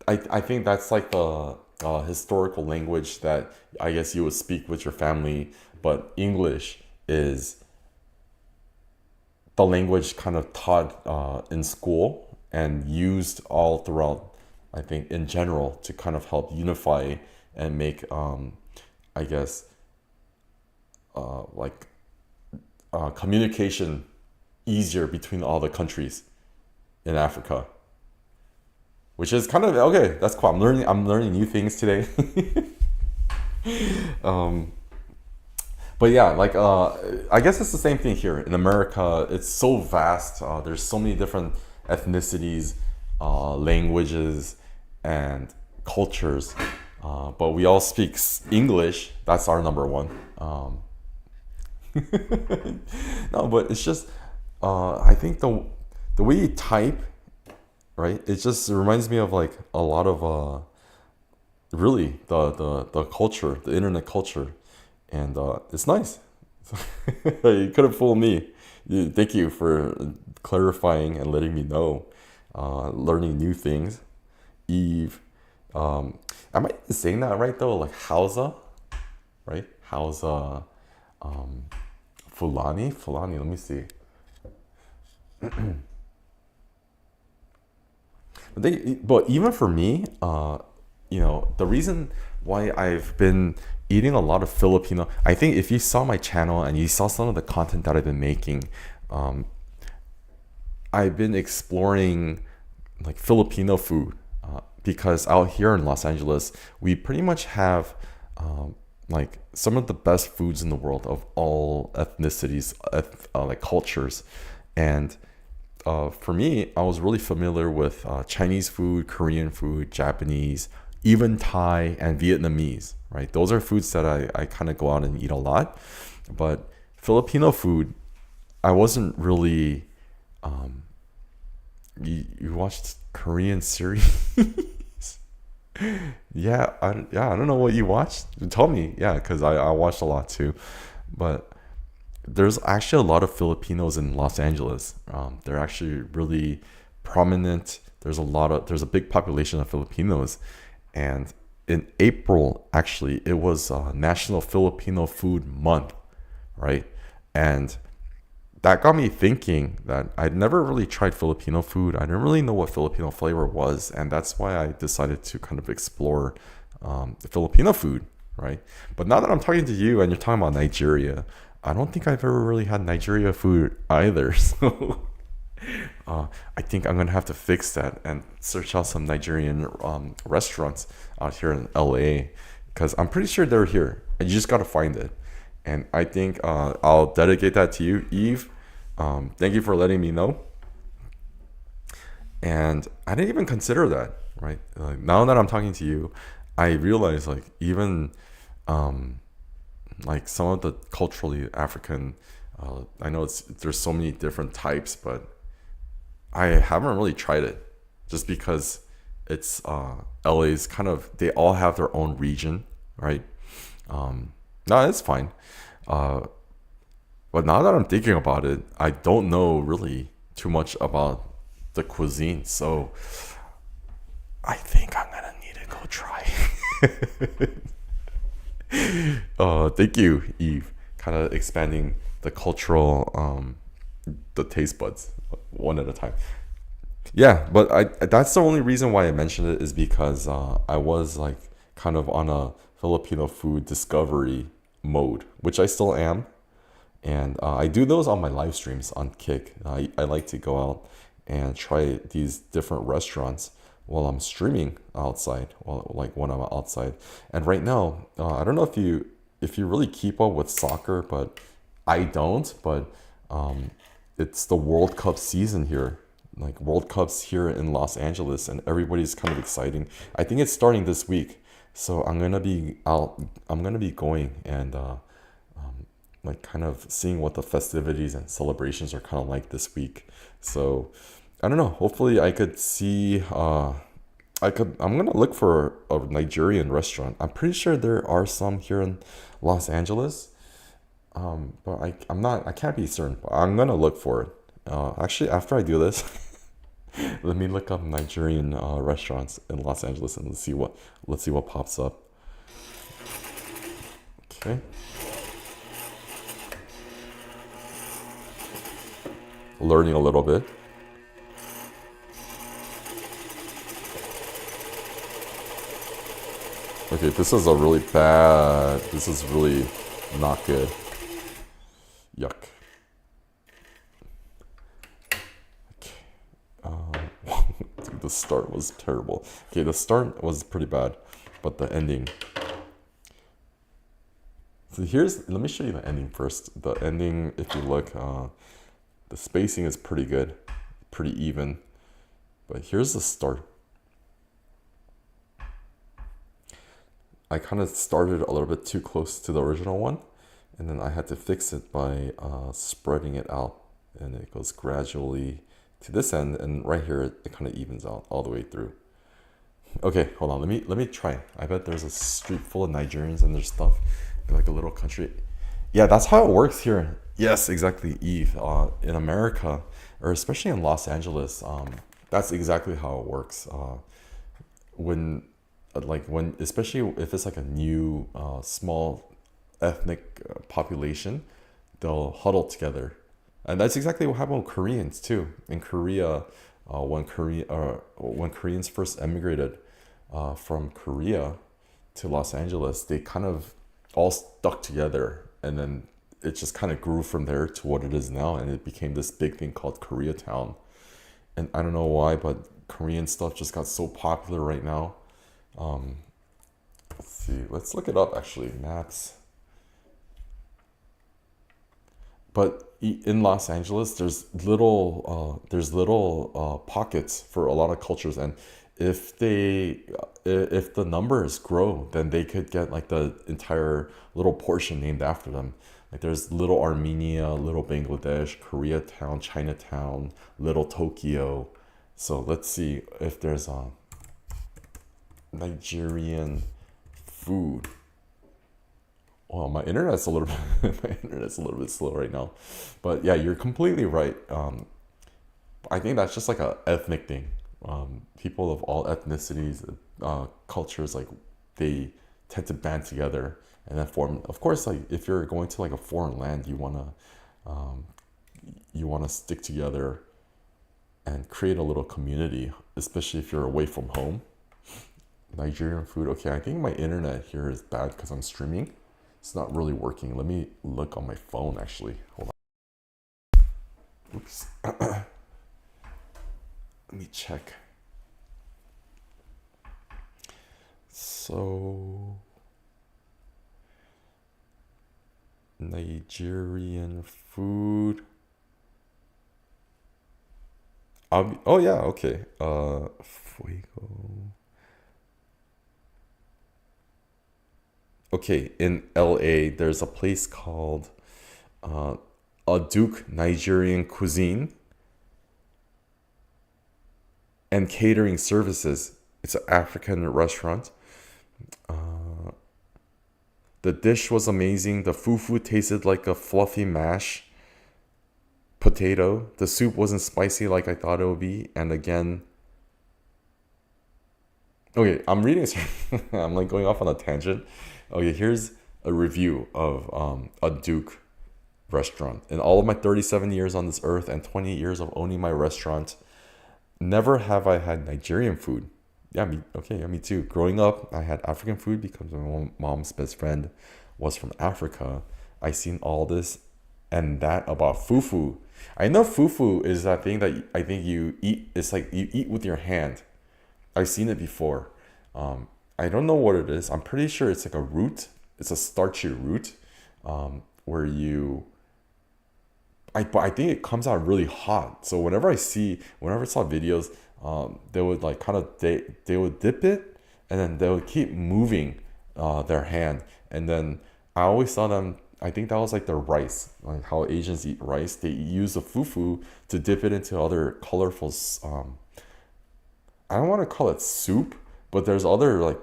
I think that's like the historical language that I guess you would speak with your family, but English is the language kind of taught in school and used all throughout, I think, in general to kind of help unify and make, I guess, like communication easier between all the countries in Africa, which is kind of okay. That's cool. I'm learning new things today. um, but yeah, like I guess it's the same thing here in America. It's so vast. There's so many different ethnicities, languages, and cultures. But we all speak English. That's our number one. No, but it's just I think the way you type, right? It just reminds me of like a lot of really the culture, the internet culture, and it's nice. You couldn't fool me. Thank you for clarifying and letting me know, learning new things. Eve, am I saying that right though? Like Hausa, right? Hausa, Fulani. Let me see. But even for me, the reason why I've been eating a lot of Filipino, I think if you saw my channel and you saw some of the content that I've been making, I've been exploring like Filipino food because out here in Los Angeles, we pretty much have like some of the best foods in the world of all ethnicities, like cultures, and for me, I was really familiar with Chinese food, Korean food, Japanese, even Thai and Vietnamese, right? Those are foods that I kind of go out and eat a lot. But Filipino food, I wasn't really. You watched Korean series? Yeah, I don't know what you watched. Tell me, yeah, because I watched a lot too. But there's actually a lot of Filipinos in Los Angeles. They're actually really prominent. There's a big population of Filipinos, and in April, actually, it was National Filipino Food Month, right? And that got me thinking that I'd never really tried Filipino food. I didn't really know what Filipino flavor was, and that's why I decided to kind of explore Filipino food, right? But now that I'm talking to you and you're talking about Nigeria, I don't think I've ever really had Nigeria food either. So I think I'm gonna have to fix that and search out some Nigerian restaurants out here in LA because I'm pretty sure they're here. And you just gotta find it. And I think I'll dedicate that to you, Eve. Thank you for letting me know. And I didn't even consider that, right? Now that I'm talking to you, I realize like even like some of the culturally African, I know there's so many different types, but I haven't really tried it just because it's LA's kind of, they all have their own region, right? No, it's fine. But now that I'm thinking about it, I don't know really too much about the cuisine. So I think I'm gonna need to go try. Thank you, Eve. Kind of expanding the cultural, the taste buds one at a time. Yeah, but that's the only reason why I mentioned it is because I was like kind of on a Filipino food discovery mode, which I still am. And I do those on my live streams on Kick. I like to go out and try these different restaurants while I'm streaming outside, like when I'm outside. And right now, I don't know if you really keep up with soccer, but I don't. But it's the World Cup season here, like World Cups here in Los Angeles, and everybody's kind of exciting. I think it's starting this week, so I'm gonna be out. I'm gonna be going and like kind of seeing what the festivities and celebrations are kind of like this week. So I don't know. Hopefully, I could see. I'm gonna look for a Nigerian restaurant. I'm pretty sure there are some here in Los Angeles. But I'm not. I can't be certain. But I'm gonna look for it. Actually, after I do this, let me look up Nigerian restaurants in Los Angeles and let's see what pops up. Okay. Learning a little bit. Okay, this is a really bad. This is really not good. Yuck. Okay. Dude, the start was terrible. Okay, the start was pretty bad, but the ending. So let me show you the ending first. The ending, if you look, the spacing is pretty good, pretty even. But here's the start. I kind of started a little bit too close to the original one, and then I had to fix it by spreading it out, and it goes gradually to this end, and right here it kind of evens out all the way through. Okay, hold on. Let me try. I bet there's a street full of Nigerians and their stuff, like a little country. Yeah, that's how it works here. Yes, exactly, Eve. In America, or especially in Los Angeles, that's exactly how it works. When especially if it's like a new small ethnic population, they'll huddle together, and that's exactly what happened with Koreans too. In Korea, when Koreans first emigrated from Korea to Los Angeles, they kind of all stuck together, and then it just kind of grew from there to what it is now, and it became this big thing called Koreatown. And I don't know why, but Korean stuff just got so popular right now. Let's see. Let's look it up actually. Maps. But in Los Angeles, there's little pockets for a lot of cultures, and if the numbers grow, then they could get like the entire little portion named after them. Like there's Little Armenia, Little Bangladesh, Koreatown, Chinatown, Little Tokyo. So let's see if there's Nigerian food. Well, my internet's a little bit my internet's a little bit slow right now, but yeah, you're completely right. I think that's just like a ethnic thing. People of all ethnicities, cultures, like they tend to band together and then form. Of course, like if you're going to like a foreign land, you wanna stick together and create a little community, especially if you're away from home. Nigerian food. Okay, I think my internet here is bad because I'm streaming. It's not really working. Let me look on my phone actually. Hold on. Oops. Let me check. So, Nigerian food. Oh yeah, okay. Fuego. Okay, in LA, there's a place called A Duke Nigerian Cuisine and Catering Services. It's an African restaurant. The dish was amazing. The fufu tasted like a fluffy mash potato. The soup wasn't spicy like I thought it would be. And again, okay, I'm reading. I'm like going off on a tangent. Okay, here's a review of a Duke restaurant. In all of my 37 years on this earth and 20 years of owning my restaurant, never have I had Nigerian food. Yeah, me too. Growing up, I had African food because my mom's best friend was from Africa. I seen all this and that about fufu. I know fufu is that thing that I think you eat. It's like you eat with your hand. I've seen it before. I don't know what it is. I'm pretty sure it's like a root. It's a starchy root, where but I think it comes out really hot. So whenever I saw videos, they would like kind of they would dip it, and then they would keep moving their hand, and then I always saw them I think that was like their rice, like how Asians eat rice. They use the fufu to dip it into other colorful. I don't want to call it soup, but there's other like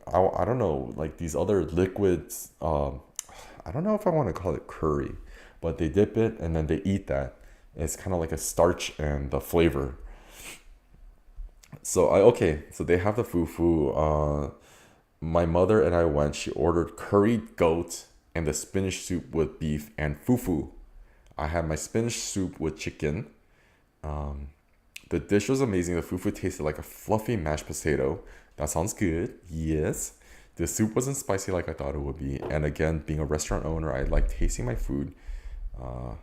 I don't know, like these other liquids. I don't know if I want to call it curry, but they dip it and then they eat that. It's kind of like a starch and the flavor. So so they have the fufu. My mother and I went. She ordered curried goat and the spinach soup with beef and fufu. I had my spinach soup with chicken. Um, the dish was amazing. The fufu tasted like a fluffy mashed potato. That sounds good. Yes. The soup wasn't spicy like I thought it would be. And again, being a restaurant owner, I like tasting my food. Uh,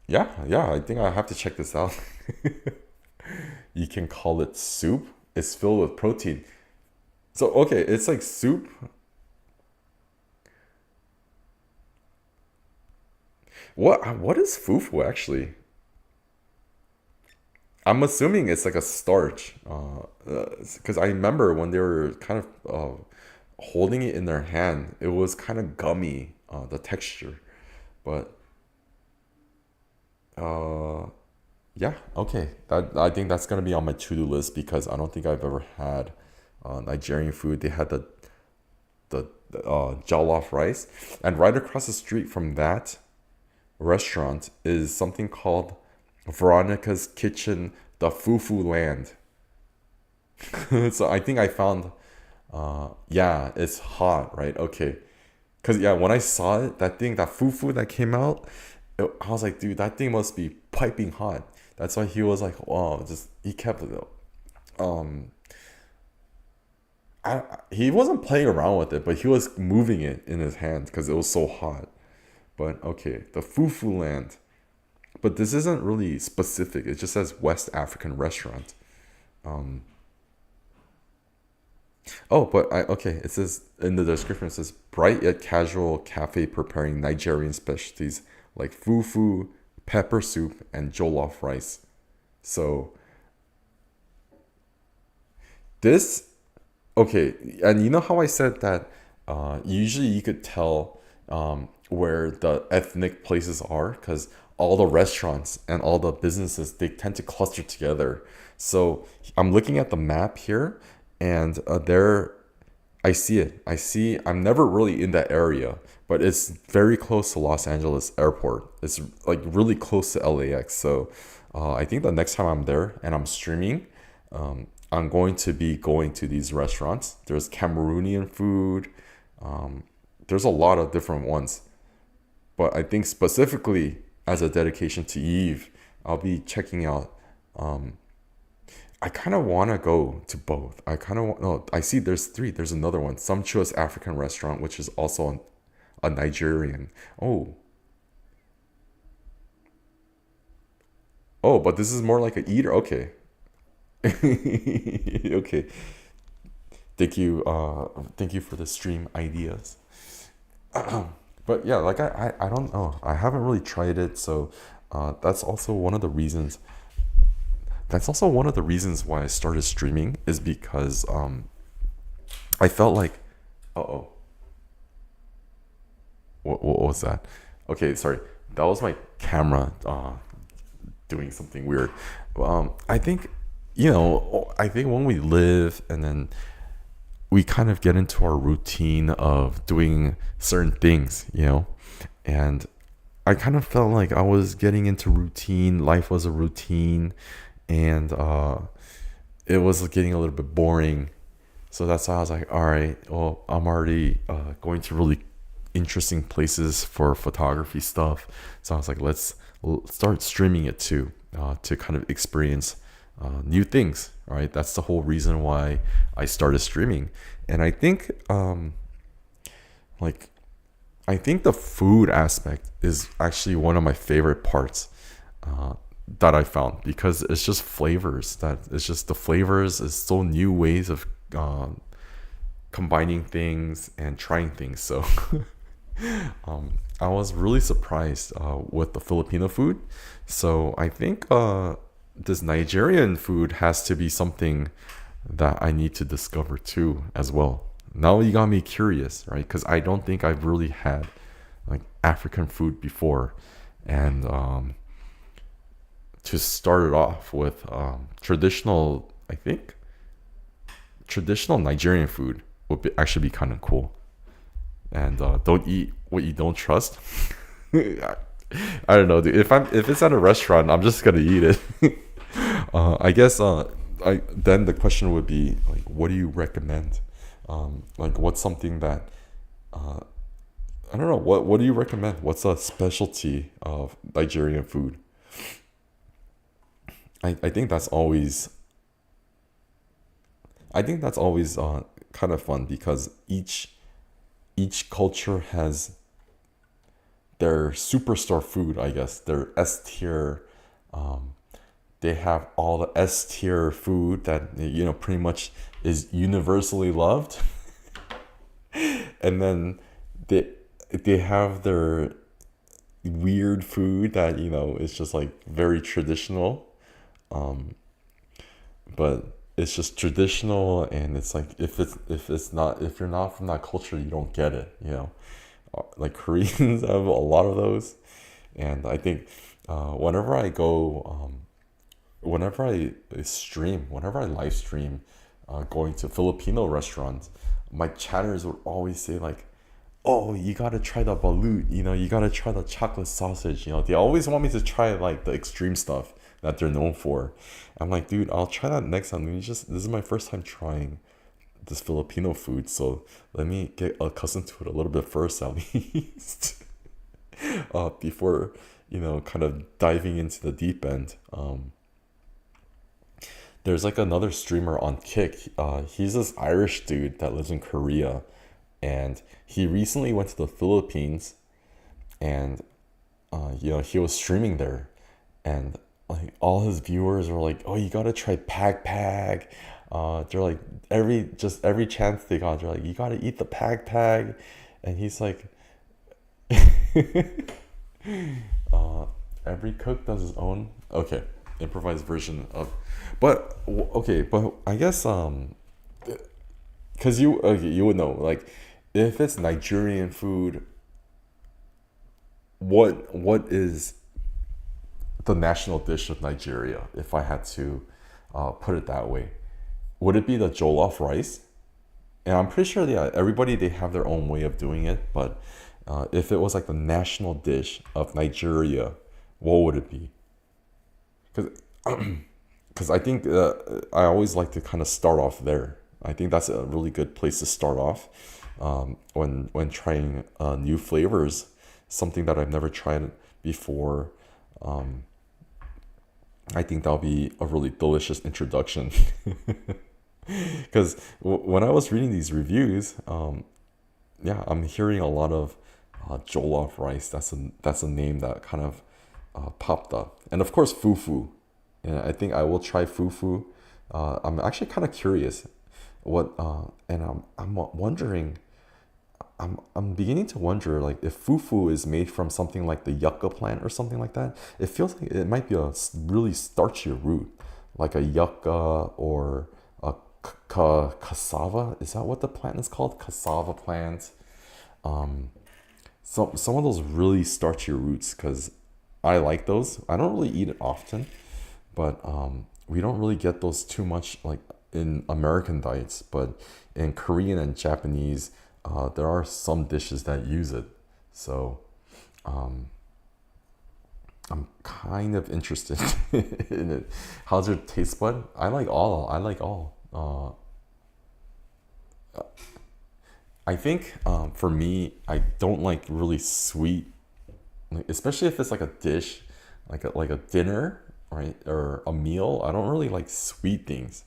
yeah, I think I have to check this out. You can call it soup. It's filled with protein. So, okay, it's like soup. What is fufu actually? I'm assuming it's like a starch. Because I remember when they were kind of holding it in their hand, it was kind of gummy, the texture. But uh, yeah, okay. That I think that's gonna be on my to-do list because I don't think I've ever had Nigerian food. They had the jollof rice, and right across the street from that restaurant is something called Veronica's Kitchen, the Fufu Land. So I think I found, yeah, it's hot, right? Okay. Because, yeah, when I saw it, that fufu that came out, I was like, dude, that thing must be piping hot. That's why he was like, oh, he kept it. Um, he wasn't playing around with it, but he was moving it in his hand because it was so hot. But okay, the Fufu Land. But this isn't really specific. It just says West African restaurant. Um, oh, but okay. It says in the description, it says bright yet casual cafe preparing Nigerian specialties like fufu, pepper soup, and jollof rice. So this okay, and you know how I said that usually you could tell where the ethnic places are because all the restaurants and all the businesses they tend to cluster together. So I'm looking at the map here, and there I see it. I'm never really in that area, but it's very close to Los Angeles Airport. It's like really close to LAX. So I think the next time I'm there and I'm streaming, I'm going to be going to these restaurants. There's Cameroonian food. Um, there's a lot of different ones, but I think specifically as a dedication to Eve, I'll be checking out. Um, I kind of want to go to both. I kind of want. No, I see. There's three. There's another one, Sumptuous African Restaurant, which is also a Nigerian. Oh, oh, but this is more like a eater. Okay, okay. Thank you for the stream ideas. But yeah, like I don't know. I haven't really tried it, so that's also one of the reasons. That's also one of the reasons why I started streaming is because I felt like, uh oh, what was that? Okay, sorry, that was my camera doing something weird. I think, I think when we live and then we kind of get into our routine of doing certain things, and I kind of felt like I was getting into routine. Life was a routine, and it was getting a little bit boring. So that's why I was like, all right, well, I'm already going to really interesting places for photography stuff. So I was like, start streaming it too, to kind of experience new things, right? That's the whole reason why I started streaming. And I think, like, I think the food aspect is actually one of my favorite parts that I found because it's just flavors. That it's just the flavors is so new ways of combining things and trying things. So I was really surprised with the Filipino food. So I think this Nigerian food has to be something that I need to discover too as well. Now you got me curious, right? Because I don't think I've really had like African food before, and to start it off with traditional, I think traditional Nigerian food would actually be kind of cool. And don't eat what you don't trust. I don't know, dude. If it's at a restaurant, I'm just gonna eat it. I guess I then the question would be like, what do you recommend? Like, what's something that uh, I don't know. What do you recommend? What's a specialty of Nigerian food? I think that's always kind of fun because each culture has their superstar food, I guess, their S tier. Um, they have all the S tier food that pretty much is universally loved, and then they they have their weird food that is just like very traditional, um, but it's just traditional, and it's like if you're not from that culture, you don't get it. Like Koreans have a lot of those, and I think whenever I go, whenever I live stream, going to Filipino restaurants, my chatters would always say like, "Oh, you gotta try the balut, you gotta try the chocolate sausage." They always want me to try like the extreme stuff that they're known for. I'm like, dude, I'll try that next time. This is my first time trying this Filipino food, so let me get accustomed to it a little bit first, at least, before kind of diving into the deep end. There's like another streamer on Kick. He's this Irish dude that lives in Korea, and he recently went to the Philippines, and he was streaming there, and like all his viewers were like, "Oh, you gotta try Pag Pag." They're like every chance they got, they're like, "You gotta eat the Pag Pag," and he's like, uh, "Every cook does his own." Okay, improvised version of, but okay, but I guess because you would know, like, if it's Nigerian food, what is the national dish of Nigeria, if I had to put it that way? Would it be the jollof rice? And I'm pretty sure, yeah, everybody, they have their own way of doing it, but if it was like the national dish of Nigeria, what would it be? Because I think I always like to kind of start off there. I think that's a really good place to start off, when trying new flavors, something that I've never tried before. Um, I think that'll be a really delicious introduction. Because when I was reading these reviews, yeah, I'm hearing a lot of jollof rice. That's a name that kind of popped up, and of course fufu. And I think I will try fufu. I'm actually kind of curious and I'm wondering. I'm beginning to wonder, like, if fufu is made from something like the yucca plant or something like that. It feels like it might be a really starchy root, like a yucca or a cassava. Is that what the plant is called? Cassava plant. Um, some of those really starchy roots, because I like those. I don't really eat it often, but we don't really get those too much like in American diets. But in Korean and Japanese, there are some dishes that use it. So um, I'm kind of interested in it. How's your taste bud? I like all. I like all. I think for me, I don't like really sweet, like, especially if it's like a dish, like a dinner, right, or a meal. I don't really like sweet things.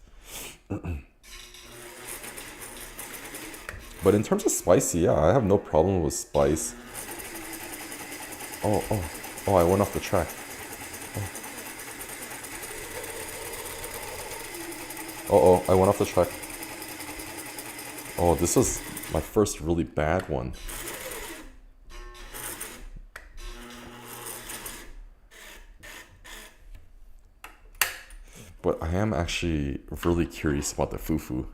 But in terms of spicy, yeah, I have no problem with spice. Oh, oh, oh! I went off the track. Oh, oh! I went off the track. Oh, this was my first really bad one. But I am actually really curious about the fufu.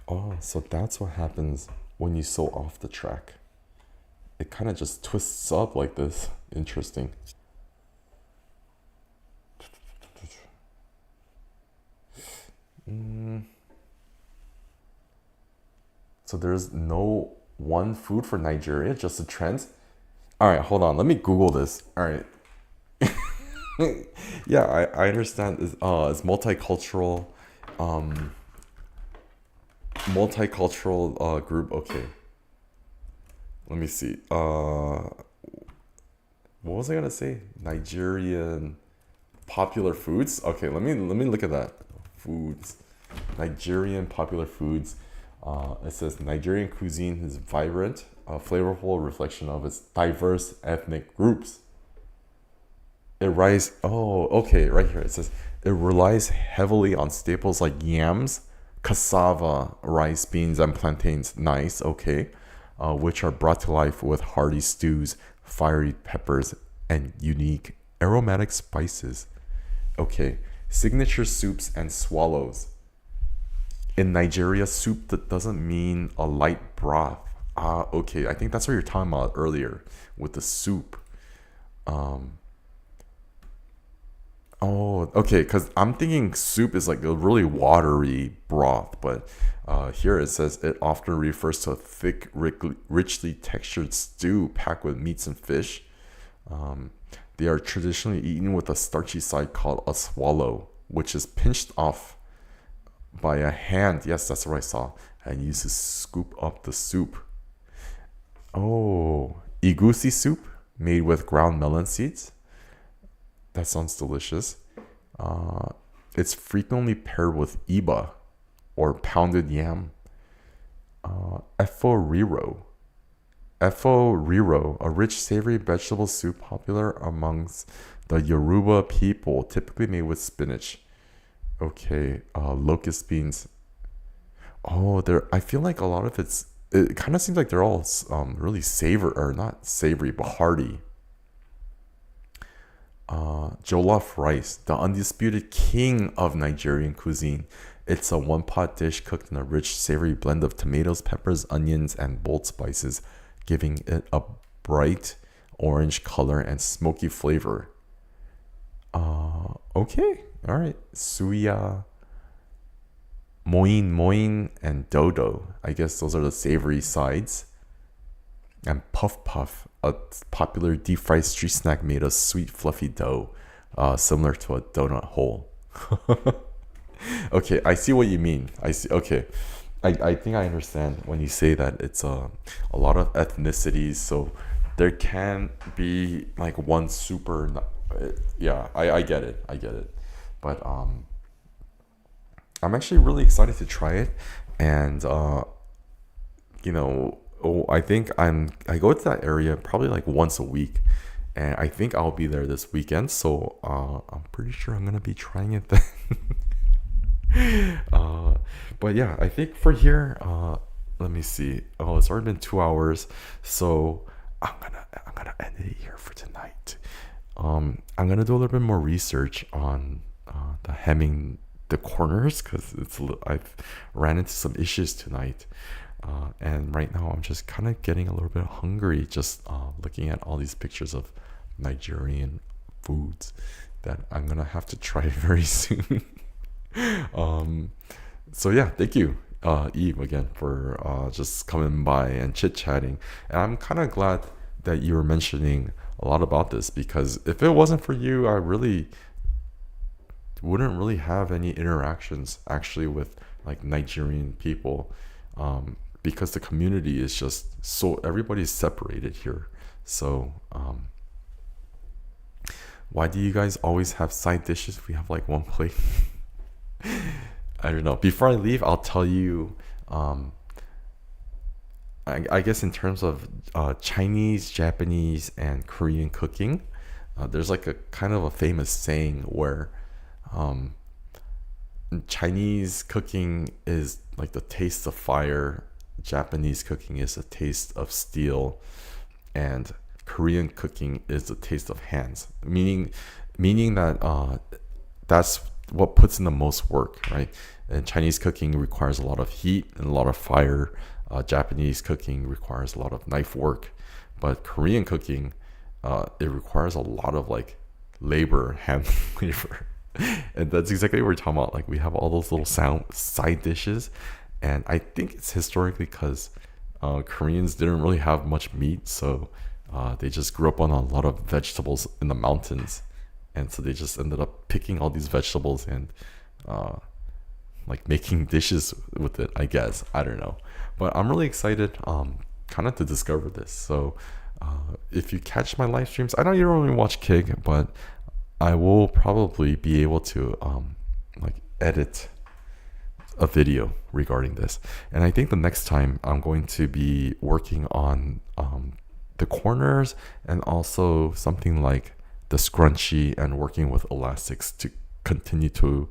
Oh, so that's what happens when you sew off the track. It kind of just twists up like this. Interesting. So there's no one food for Nigeria, just a trend. All right, hold on. Let me Google this. All right. Yeah, I understand. It's multicultural, um, multicultural group. Okay, let me see. What was I gonna say? Nigerian popular foods. Okay, let me look at that. Foods, Nigerian popular foods. It says Nigerian cuisine is vibrant, a flavorful reflection of its diverse ethnic groups. It relies. Oh, okay, right here. It says it relies heavily on staples like yams, cassava, rice, beans, and plantains. Nice, okay, which are brought to life with hearty stews, fiery peppers, and unique aromatic spices. Okay, signature soups and swallows. In Nigeria, soup that doesn't mean a light broth. Ah, okay. I think that's what you're talking about earlier with the soup. Um, oh, okay. Because I'm thinking soup is like a really watery broth, but here it says it often refers to a thick, richly textured stew packed with meats and fish. Um, they are traditionally eaten with a starchy side called a swallow, which is pinched off by a hand. Yes, that's what I saw. And used to scoop up the soup. Oh, igusi soup made with ground melon seeds. That sounds delicious. Uh, it's frequently paired with iba or pounded yam. Efo riro. Efo riro, a rich savory vegetable soup popular amongst the Yoruba people, typically made with spinach. Okay, locust beans. Oh, there. I feel like a lot of it's. It kind of seems like they're all really savor or not savory but hearty. Jollof rice, the undisputed king of Nigerian cuisine. It's a one-pot dish cooked in a rich, savory blend of tomatoes, peppers, onions, and bold spices, giving it a bright orange color and smoky flavor. Okay, all right. Suya, moin, and dodo. I guess those are the savory sides. And puff puff, a popular deep fried street snack made of sweet fluffy dough, similar to a donut hole. Okay, I see what you mean. I see. Okay, I think I understand when you say that it's a lot of ethnicities, so there can be like one super. Yeah, I get it. I get it. But I'm actually really excited to try it, and I think I go to that area probably like once a week, and I think I'll be there this weekend. So I'm pretty sure I'm gonna be trying it then. uh, but yeah, I think for here, let me see. Oh, it's already been 2 hours, so I'm gonna end it here for tonight. I'm gonna do a little bit more research on the hemming the corners because I've ran into some issues tonight. And right now I'm just kind of getting a little bit hungry just looking at all these pictures of Nigerian foods that I'm gonna have to try very soon. um, so yeah, thank you, Eve, again for just coming by and chit-chatting. And I'm kind of glad that you were mentioning a lot about this because if it wasn't for you, I really wouldn't really have any interactions actually with like Nigerian people. Because the community is just so everybody's separated here. So why do you guys always have side dishes if we have like one plate? I don't know. Before I leave, I'll tell you. I guess in terms of Chinese, Japanese, and Korean cooking, there's like a kind of a famous saying where um, Chinese cooking is like the taste of fire. Japanese cooking is a taste of steel, and Korean cooking is the taste of hands. Meaning that that's what puts in the most work, right? And Chinese cooking requires a lot of heat and a lot of fire. Japanese cooking requires a lot of knife work, but Korean cooking, it requires a lot of like labor, hand labor. And that's exactly what we're talking about. Like we have all those little side dishes, and I think it's historically because Koreans didn't really have much meat, so they just grew up on a lot of vegetables in the mountains, and so they just ended up picking all these vegetables and like making dishes with it. I guess I don't know, but I'm really excited, kind of to discover this. So if you catch my live streams, I know you don't really watch Kig, but I will probably be able to like edit a video regarding this. And I think the next time I'm going to be working on the corners and also something like the scrunchie and working with elastics to continue to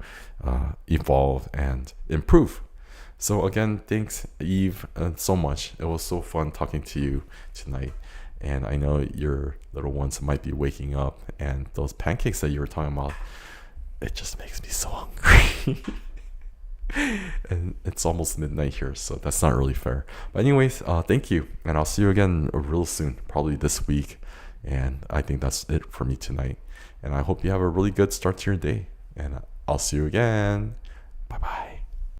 evolve and improve. So again, thanks Eve so much. It was so fun talking to you tonight. And I know your little ones might be waking up, and those pancakes that you were talking about, it just makes me so hungry. And it's almost midnight here, so that's not really fair. But anyways, thank you, and I'll see you again real soon, probably this week. And I think that's it for me tonight. And I hope you have a really good start to your day. And I'll see you again. Bye bye.